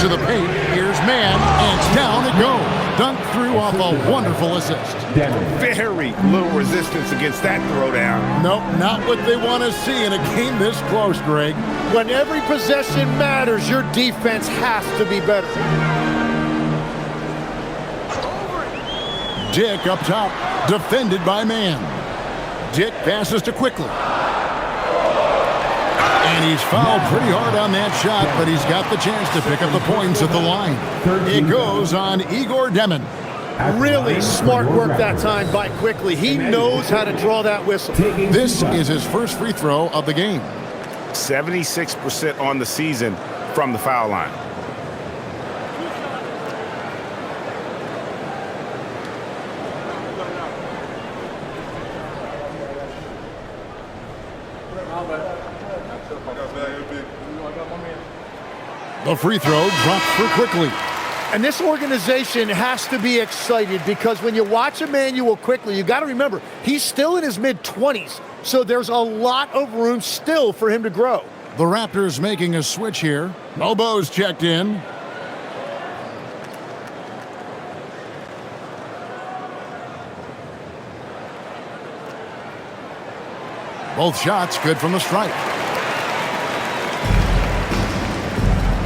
To the paint. Here's Man, and it's down it goes. Dunked through off a wonderful assist. Very little resistance against that throwdown. Nope, not what they want to see in a game this close, Greg. When every possession matters, your defense has to be better. Dick up top, defended by Man. Dick passes to Quickly. And he's fouled pretty hard on that shot, but he's got the chance to pick up the points at the line. It goes on Igor Demon. Really smart work that time by Quickly. He knows how to draw that whistle. This is his first free throw of the game. 76% on the season from the foul line. The free throw drops for Quickly. And this organization has to be excited because when you watch Emmanuel Quickly, you got to remember, he's still in his mid-20s, so there's a lot of room still for him to grow. The Raptors making a switch here. Bobo's checked in. Both shots good from the stripe.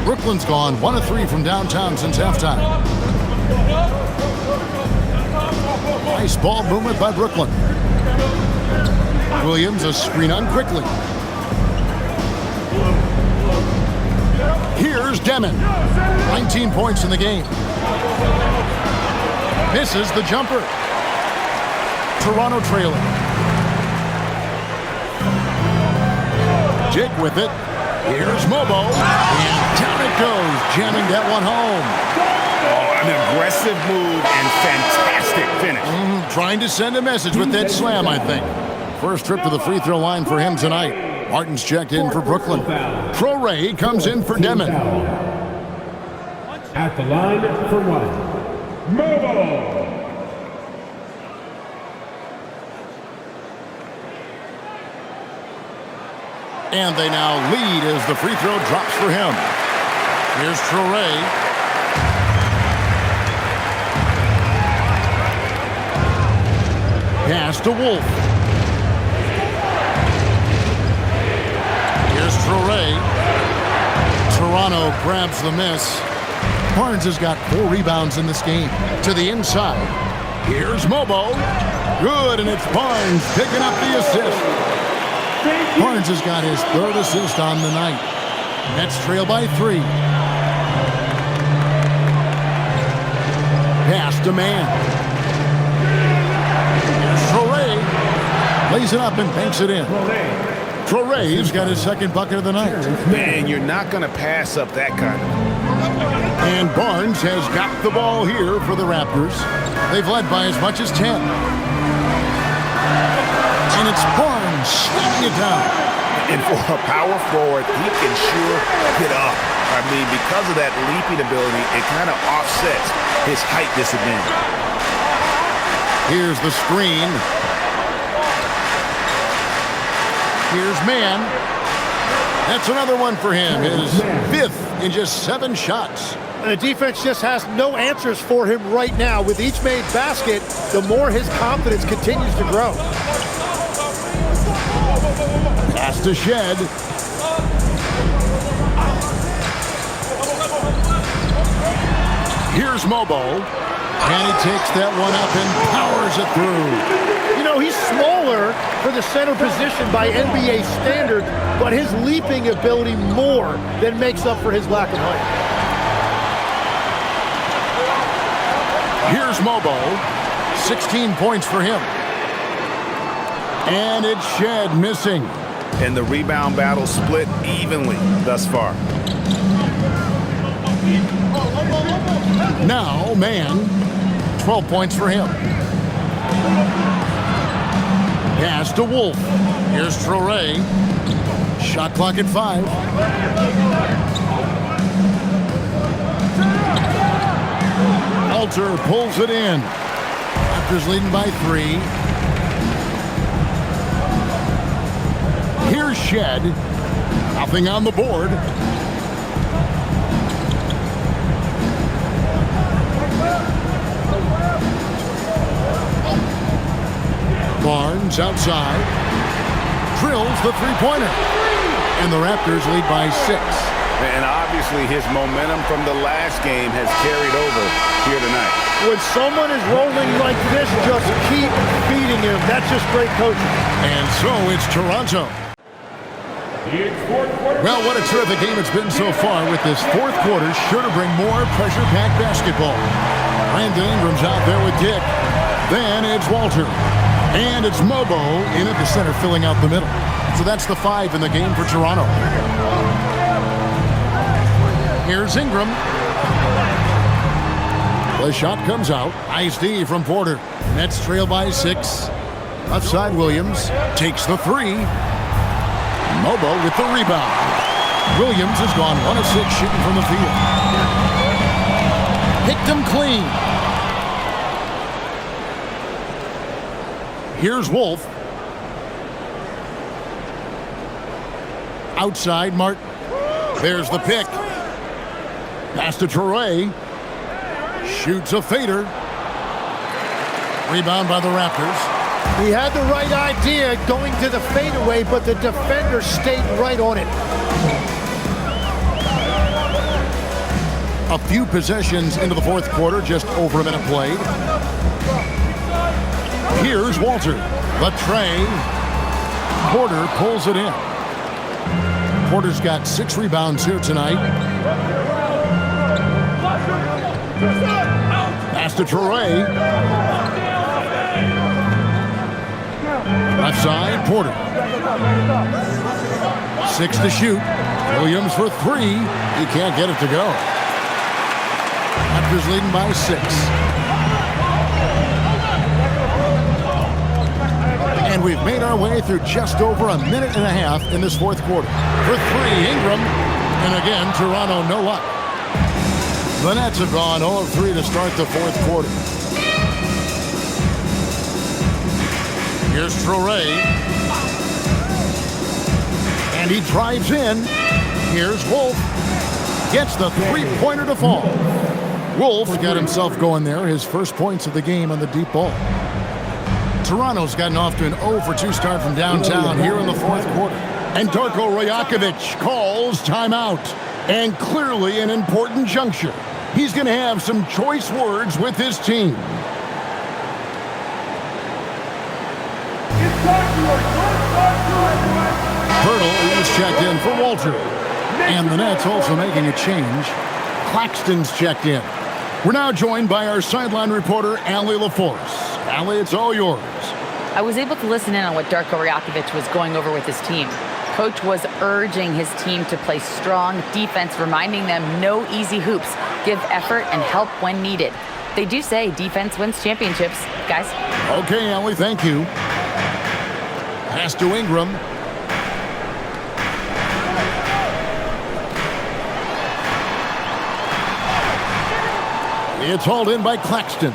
Brooklyn's gone 1 of 3 from downtown since halftime. Nice ball movement by Brooklyn. Williams a screen on Quickly. Here's Demon. 19 points in the game. Misses the jumper. Toronto trailing. Dick with it. Here's Mobo. And down it goes, jamming that one home. Oh, an aggressive move and fantastic finish. Trying to send a message with that slam, I think. First trip to the free throw line for him tonight. Martin's checked in for Brooklyn. Traore comes in for Demon. At the line for 1, Mobo. And they now lead as the free throw drops for him. Here's Traore. Pass to Wolf. Here's Traore. Toronto grabs the miss. Barnes has got 4 rebounds in this game. To the inside. Here's Mobo. Good, and it's Barnes picking up the assist. Barnes has got his 3rd assist on the night. Nets trail by 3. Pass to Man. Here's Traore. Lays it up and banks it in. Traore's got his 2nd bucket of the night. Man, you're not going to pass up that kind of. And Barnes has got the ball here for the Raptors. They've led by as much as 10. And it's Barnes slamming it down. And for a power forward, he can sure get up. I mean, because of that leaping ability, it kind of offsets his height disadvantage. Here's the screen. Here's man. That's another one for him. His 5th in just 7 shots. And the defense just has no answers for him right now. With each made basket, the more his confidence continues to grow. Pass to Shed. Here's Mobo. And he takes that one up and powers it through. You know, he's smaller for the center position by NBA standards, but his leaping ability more than makes up for his lack of height. Here's Mobo. 16 points for him. And it's Shed missing. And the rebound battle split evenly thus far. Now, man. 12 points for him. Pass to Wolf. Here's Traore. Shot clock at 5. Alter pulls it in. Raptors leading by 3. Here's Shed. Nothing on the board. Barnes outside. Drills the three-pointer. And the Raptors lead by 6. And obviously his momentum from the last game has carried over here tonight. When someone is rolling like this, just keep feeding him. That's just great coaching. And so it's Toronto. Well, what a terrific game it's been so far, with this 4th quarter sure to bring more pressure-packed basketball. Brandon Ingram's out there with Dick. Then it's Walter. And it's Mobo in at the center, filling out the middle. So that's the 5 in the game for Toronto. Here's Ingram. The shot comes out. Nice D from Porter. Nets trail by 6. Left side, Williams takes the 3. Mobo with the rebound. Williams has gone 1 of 6 shooting from the field. Picked him clean. Here's Wolf. Outside, Martin. There's the pick. Pass to Traore. Shoots a fader. Rebound by the Raptors. He had the right idea going to the fadeaway, but the defender stayed right on it. A few possessions into the 4th quarter, just over a minute played. Here's Walter. The tray. Porter pulls it in. Porter's got 6 rebounds here tonight. Pass to Traore. Left side, Porter. 6 to shoot. Williams for 3. He can't get it to go. Raptors leading by 6. And we've made our way through just over a minute and a half in this 4th quarter. For 3, Ingram. And again, Toronto no luck. The Nets have gone 0 of 3 to start the 4th quarter. Here's Traore. And he drives in. Here's Wolf. Gets the 3-pointer to fall. Wolf got himself going there. His first points of the game on the deep ball. Toronto's gotten off to an 0 for 2 start from downtown here in the 4th quarter. And Darko Rajakovic calls timeout. And clearly an important juncture. He's going to have some choice words with his team. Hurdle is checked in for Walter. And the Nets also making a change. Claxton's checked in. We're now joined by our sideline reporter, Allie LaForce. Allie, it's all yours. I was able to listen in on what Darko Rajakovic was going over with his team. Coach was urging his team to play strong defense, reminding them no easy hoops, give effort and help when needed. They do say defense wins championships, guys. Okay, Allie, thank you. Pass to Ingram. It's hauled in by Claxton.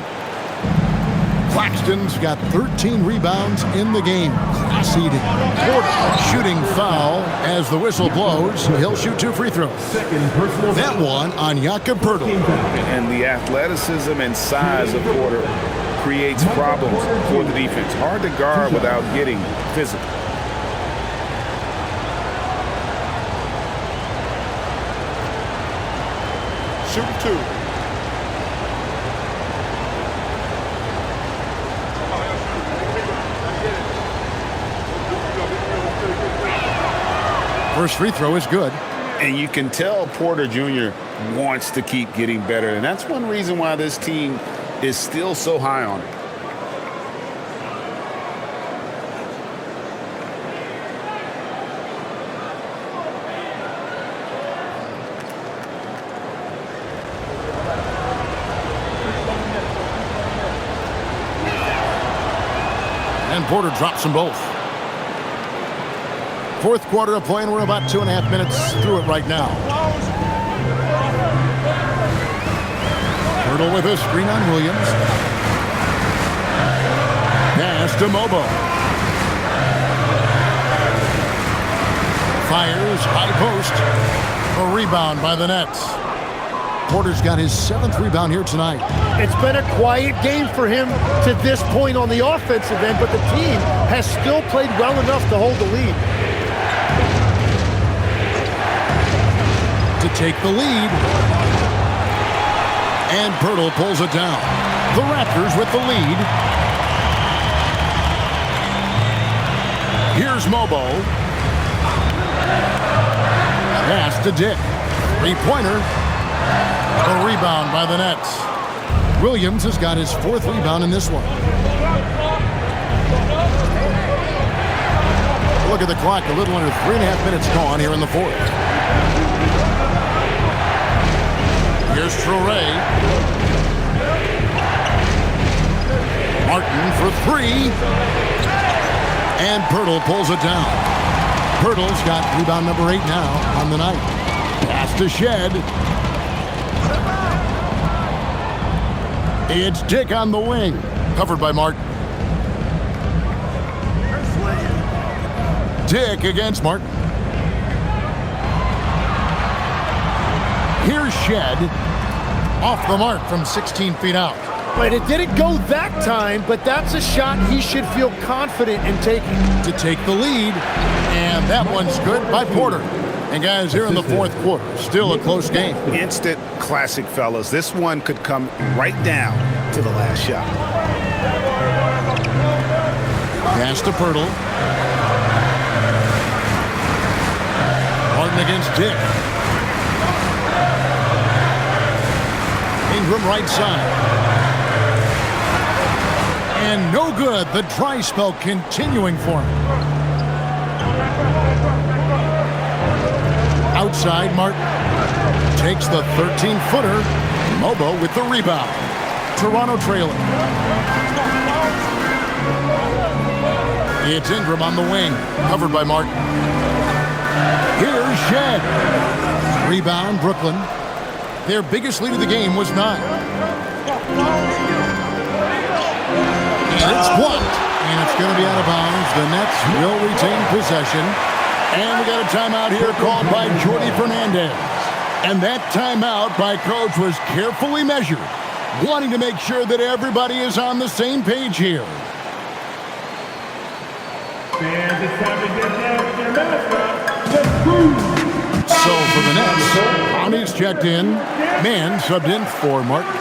Claxton's got 13 rebounds in the game. Class eating. Porter shooting foul as the whistle blows. He'll shoot 2 free throws. That one on Jakob Poeltl. And the athleticism and size of Porter creates problems for the defense. Hard to guard without getting physical. Shooting 2. First free throw is good. And you can tell Porter Jr. wants to keep getting better. And that's one reason why this team is still so high on him. And Porter drops them both. Fourth quarter of play, and we're about 2.5 minutes through it right now. Poeltl with a screen on Williams. Pass to Mobo. Fires, high post. A rebound by the Nets. Porter's got his 7th rebound here tonight. It's been a quiet game for him to this point on the offensive end, but the team has still played well enough to hold the lead. To take the lead. And Poeltl pulls it down. The Raptors with the lead. Here's Mobo. Pass to Dick. 3-pointer. A rebound by the Nets. Williams has got his 4th rebound in this one. Look at the clock. A little under 3.5 minutes gone here in the 4th. Here's Traoré. Martin for 3. And Poeltl pulls it down. Poeltl's got rebound number 8 now on the night. Pass to Shed. It's Dick on the wing. Covered by Martin. Dick against Martin. Here's Shed. Off the mark from 16 feet out. But it didn't go that time, but that's a shot he should feel confident in taking. To take the lead. And that one's good by Porter. And guys, here in the 4th quarter, still a close game. Instant classic, fellas. This one could come right down to the last shot. Pass to Poeltl. Martin against Dick. Ingram right side. And no good. The dry spell continuing for him. Outside, Martin takes the 13-footer. Mobo with the rebound. Toronto trailing. It's Ingram on the wing, covered by Martin. Here's Shed. Rebound, Brooklyn. Their biggest lead of the game was 9. And it's blocked. And it's going to be out of bounds. The Nets will retain possession. And we got a timeout here called by Jordi Fernandez. And that timeout by Coach was carefully measured, wanting to make sure that everybody is on the same page here. And it's time to get down their mascot. Let's go. So for the Nets, Connie's checked in. Man subbed in for Martin.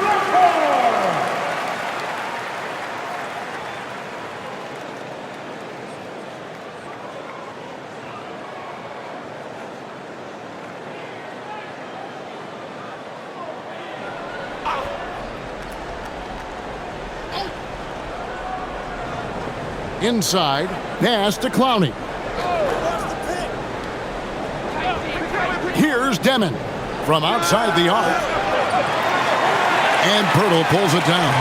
Inside, pass to Clowney. Here's Demon from outside the arc. And Poeltl pulls it down.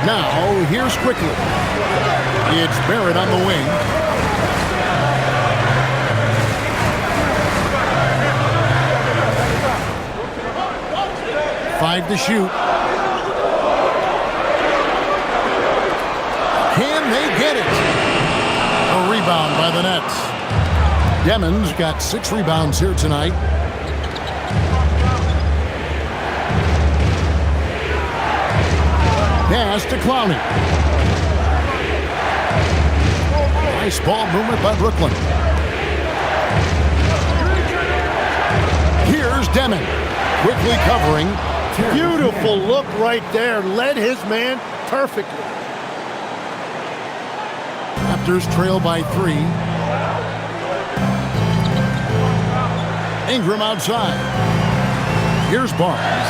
Now, here's Quickly. It's Barrett on the wing. 5 to shoot. Can they get it? A rebound by the Nets. Demons got 6 rebounds here tonight. Pass to Clowney. Nice ball movement by Brooklyn. Here's Demon, quickly covering. Beautiful look right there. Led his man perfectly. Raptors trail by 3. Ingram outside. Here's Barnes.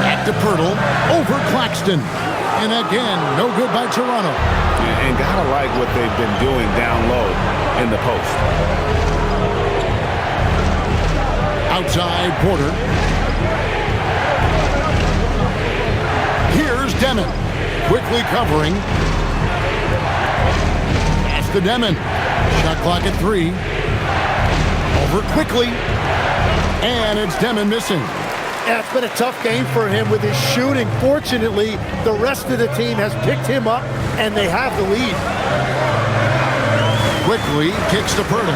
Back to Pirtle. Over Claxton. And again, no good by Toronto. And gotta like what they've been doing down low in the post. Outside Porter. Here's Demon. Quickly covering. Pass to Demon. Shot clock at 3. Over quickly. And it's Demon missing. Yeah, it's been a tough game for him with his shooting. Fortunately, the rest of the team has picked him up, and they have the lead. Quickly kicks to Pirtle.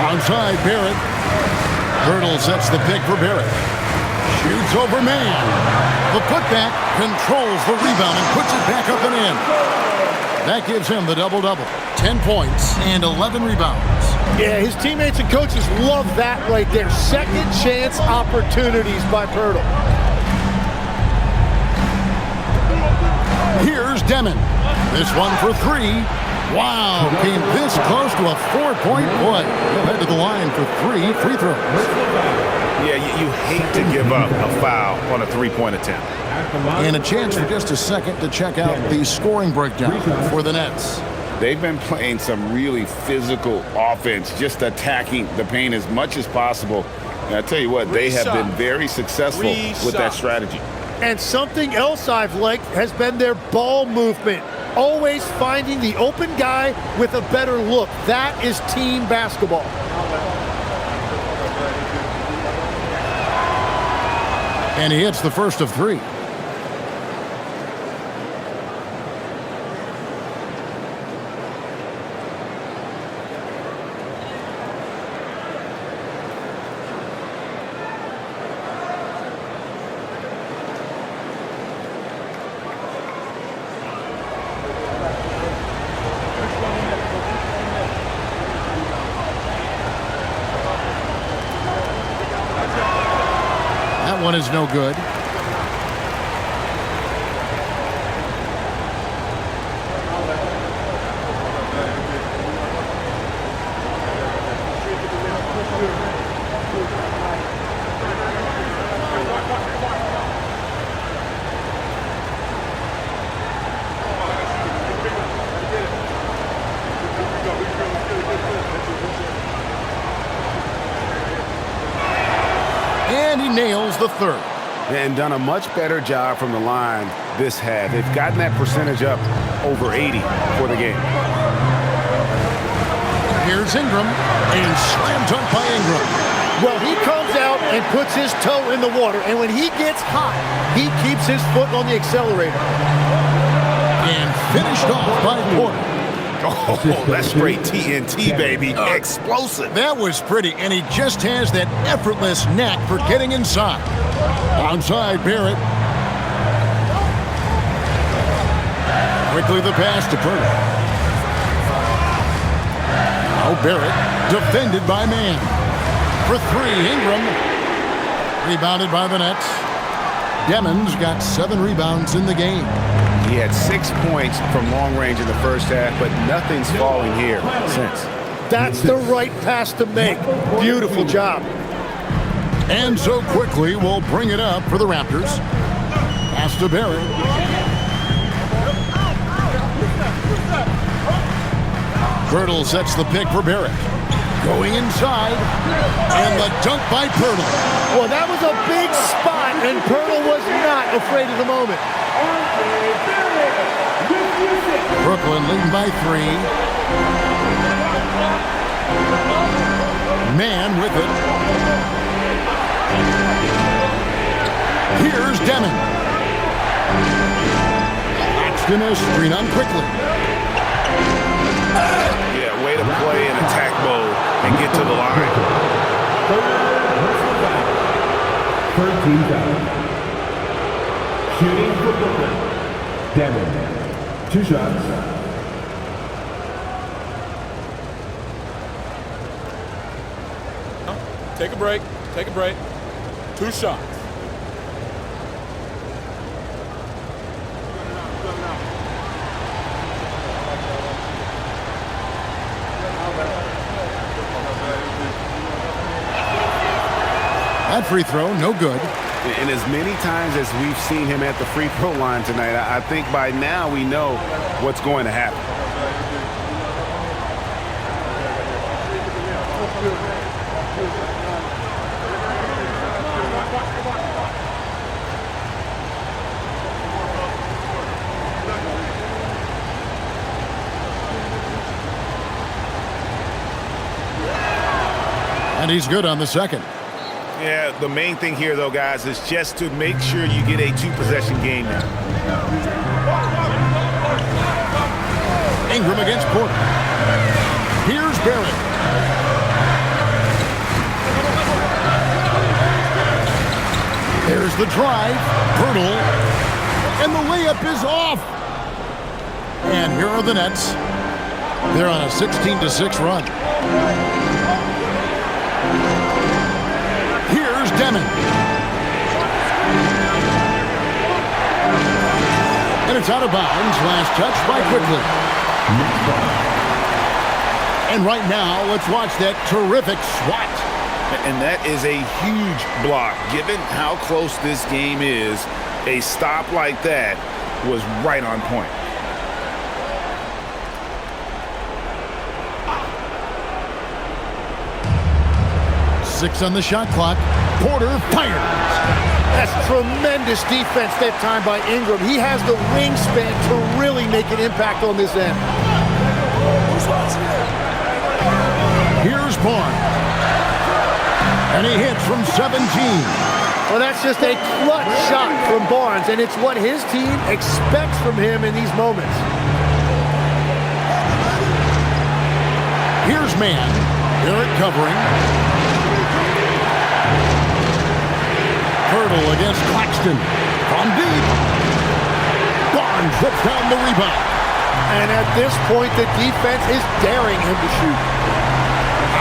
Outside Barrett. Pirtle sets the pick for Barrett. Shoots over man. The putback controls the rebound and puts it back up and in. That gives him the double-double. 10 points and 11 rebounds. Yeah, his teammates and coaches love that right there. Second chance opportunities by Pirtle. Here's Demon. This one for 3. Wow, came this close to a 4-point play. He'll head to the line for 3 free throws. Yeah, you hate to give up a foul on a 3-point attempt. And a chance for just a second to check out the scoring breakdown for the Nets. They've been playing some really physical offense, just attacking the paint as much as possible. And I tell you what, they have been very successful with that strategy. And something else I've liked has been their ball movement. Always finding the open guy with a better look. That is team basketball. And he hits the first of 3. One is no good. And he nails the third. And done a much better job from the line this half. They've gotten that percentage up over 80 for the game. Here's Ingram. A slam dunk by Ingram. Well, he comes out and puts his toe in the water, and when he gets hot, he keeps his foot on the accelerator. And finished off by Porter. Oh, that's straight TNT, baby. Explosive. That was pretty, and he just has that effortless knack for getting inside. Outside Barrett. Quickly the pass to Pirtle. Now Barrett, defended by man. For 3, Ingram. Rebounded by the Nets. Demon's got 7 rebounds in the game. He had 6 points from long range in the first half, but nothing's falling here since. That's the right pass to make. Beautiful job. And so quickly we'll bring it up for the Raptors. Pass to Barrett. Pirtle sets the pick for Barrett. Going inside. And the dunk by Pirtle. Well, that was a big spot, and Pirtle was not afraid of the moment. Brooklyn leading by 3. Man with it. Here's Deming. Claxton is screen on quickly. Yeah, way to play in attack mode and get to the line. 13 foul. Shooting for Brooklyn. Deming. 2 shots. Take a break. Take a break. 2 shots. That free throw, no good. And as many times as we've seen him at the free throw line tonight, I think by now we know what's going to happen. And he's good on the second. Yeah, the main thing here, though, guys, is just to make sure you get a 2-possession game now. Ingram against Porter. Here's Barrett. There's the drive. Pirtle. And the layup is off. And here are the Nets. They're on a 16-6 run. Here's Deming. And it's out of bounds. Last touch by Quickly. And right now, let's watch that terrific swat. And that is a huge block. Given how close this game is, a stop like that was right on point. Six on the shot clock. Porter fires. That's tremendous defense that time by Ingram. He has the wingspan to really make an impact on this end. Here's Barnes. And he hits from 17. Well, that's just a clutch shot from Barnes, and it's what his team expects from him in these moments. Here's Man. Barrett covering. Pirtle against Claxton. From deep. Barnes puts down the rebound. And at this point, the defense is daring him to shoot.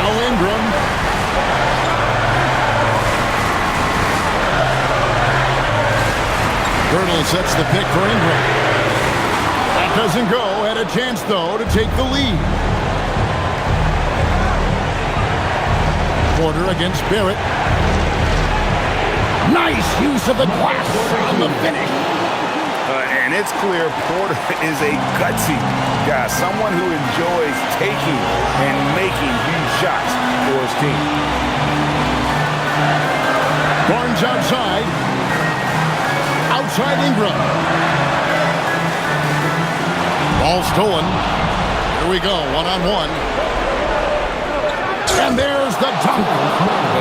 Al Ingram. Pirtle sets the pick for Ingram. That doesn't go. Had a chance, though, to take the lead. Porter against Barrett. Nice use of the glass on the finish. And it's clear Porter is a gutsy guy, someone who enjoys taking and making huge shots for his team. Barnes outside. Outside Ingram. Ball stolen. Here we go, one-on-one. And there's the dunk.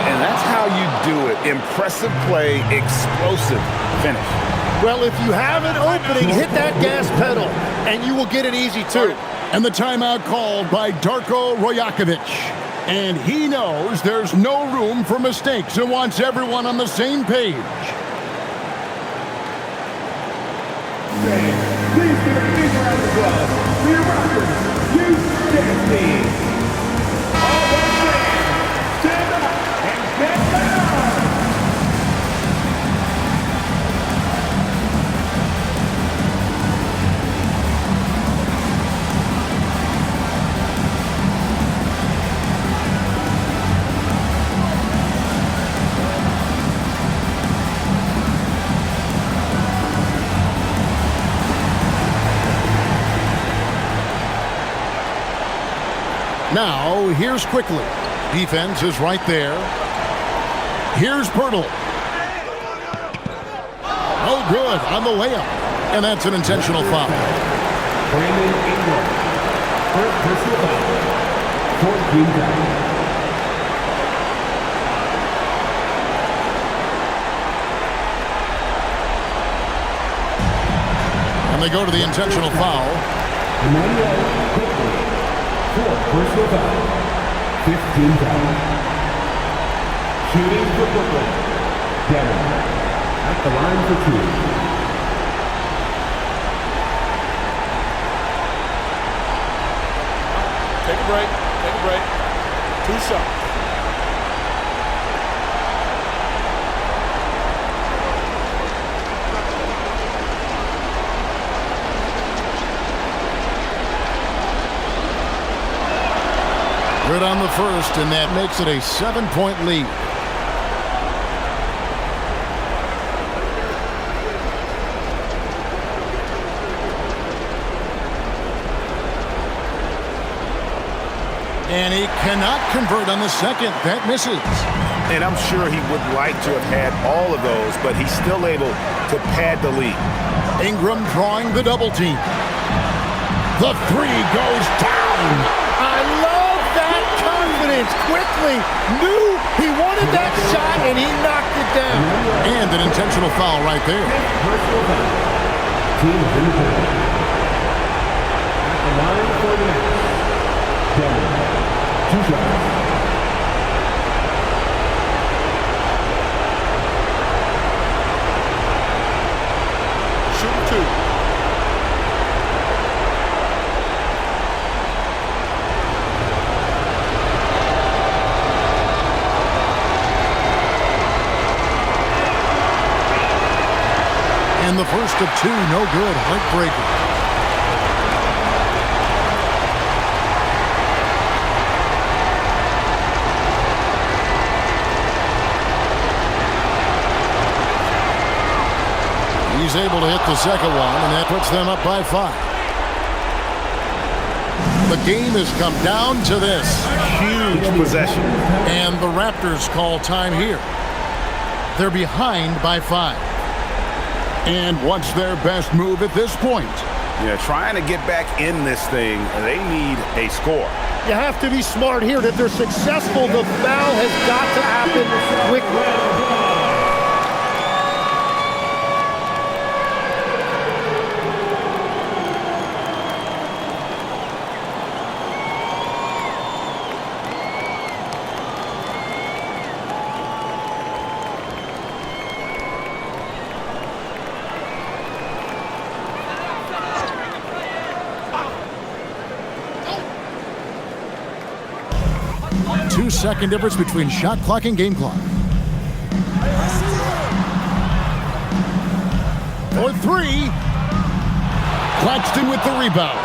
And that's how you do it. Impressive play, explosive finish. Well, if you have an opening, hit that gas pedal, and you will get it easy, too. And the timeout called by Darko Rajakovic. And he knows there's no room for mistakes and wants everyone on the same page. Please give a big round of applause for your Raptors. You stand team. All right, fans, stand up and get down. Now, here's Quickly. Defense is right there. Here's Pirtle. No good on the layup. And that's an intentional foul. Brandon Ingram. First personal foul. 14 down. And they go to the intentional foul. Emmanuel quickly. 4th personal foul. 15 down. Shooting for Brooklyn. Devin at the line for 2. Take a break. Take a break. 2 shots. Good on the first, and that makes it a 7-point lead. And he cannot convert on the second. That misses. And I'm sure he would like to have had all of those, but he's still able to pad the lead. Ingram drawing the double team. The three goes down. I love that confidence. Quickly knew he wanted that shot, and he knocked it down. And an intentional foul right there. Personal foul. Team is in the play. At the line for the Knicks. Devin. 2 shots. Shoot 2. And the first of 2, no good. Heartbreaker. He's able to hit the second one, and that puts them up by 5. The game has come down to this. Huge possession. And the Raptors call time here. They're behind by 5. And what's their best move at this point? Yeah, trying to get back in this thing, they need a score. You have to be smart here. If they're successful, the foul has got to happen quickly. Two-second difference between shot clock and game clock. For 3. Claxton with the rebound.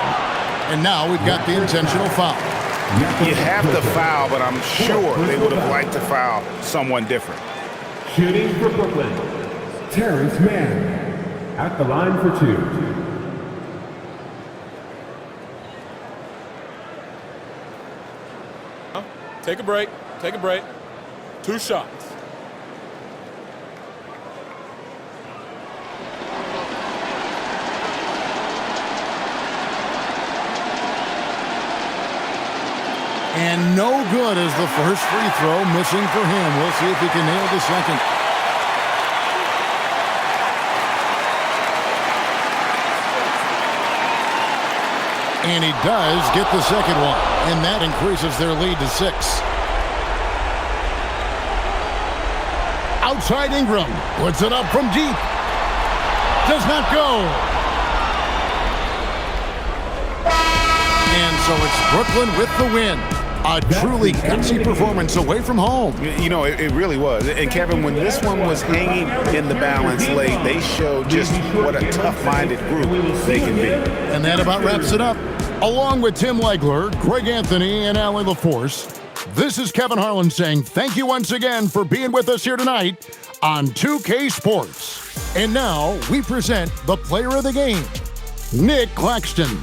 And now we've got the intentional foul. You have to foul, but I'm sure they would have liked to foul someone different. Shooting for Brooklyn. Terrence Mann at the line for 2. Take a break. Take a break. 2 shots. And no good as the first free throw missing for him. We'll see if he can nail the second. And he does get the second one. And that increases their lead to 6. Outside Ingram. Puts it up from deep. Does not go. And so it's Brooklyn with the win. A truly gutsy performance away from home. You know, it really was. And Kevin, when this one was hanging in the balance late, they showed just what a tough-minded group they can be. And that about wraps it up. Along with Tim Legler, Greg Anthony, and Allie LaForce, this is Kevin Harlan saying thank you once again for being with us here tonight on 2K Sports. And now we present the player of the game, Nick Claxton.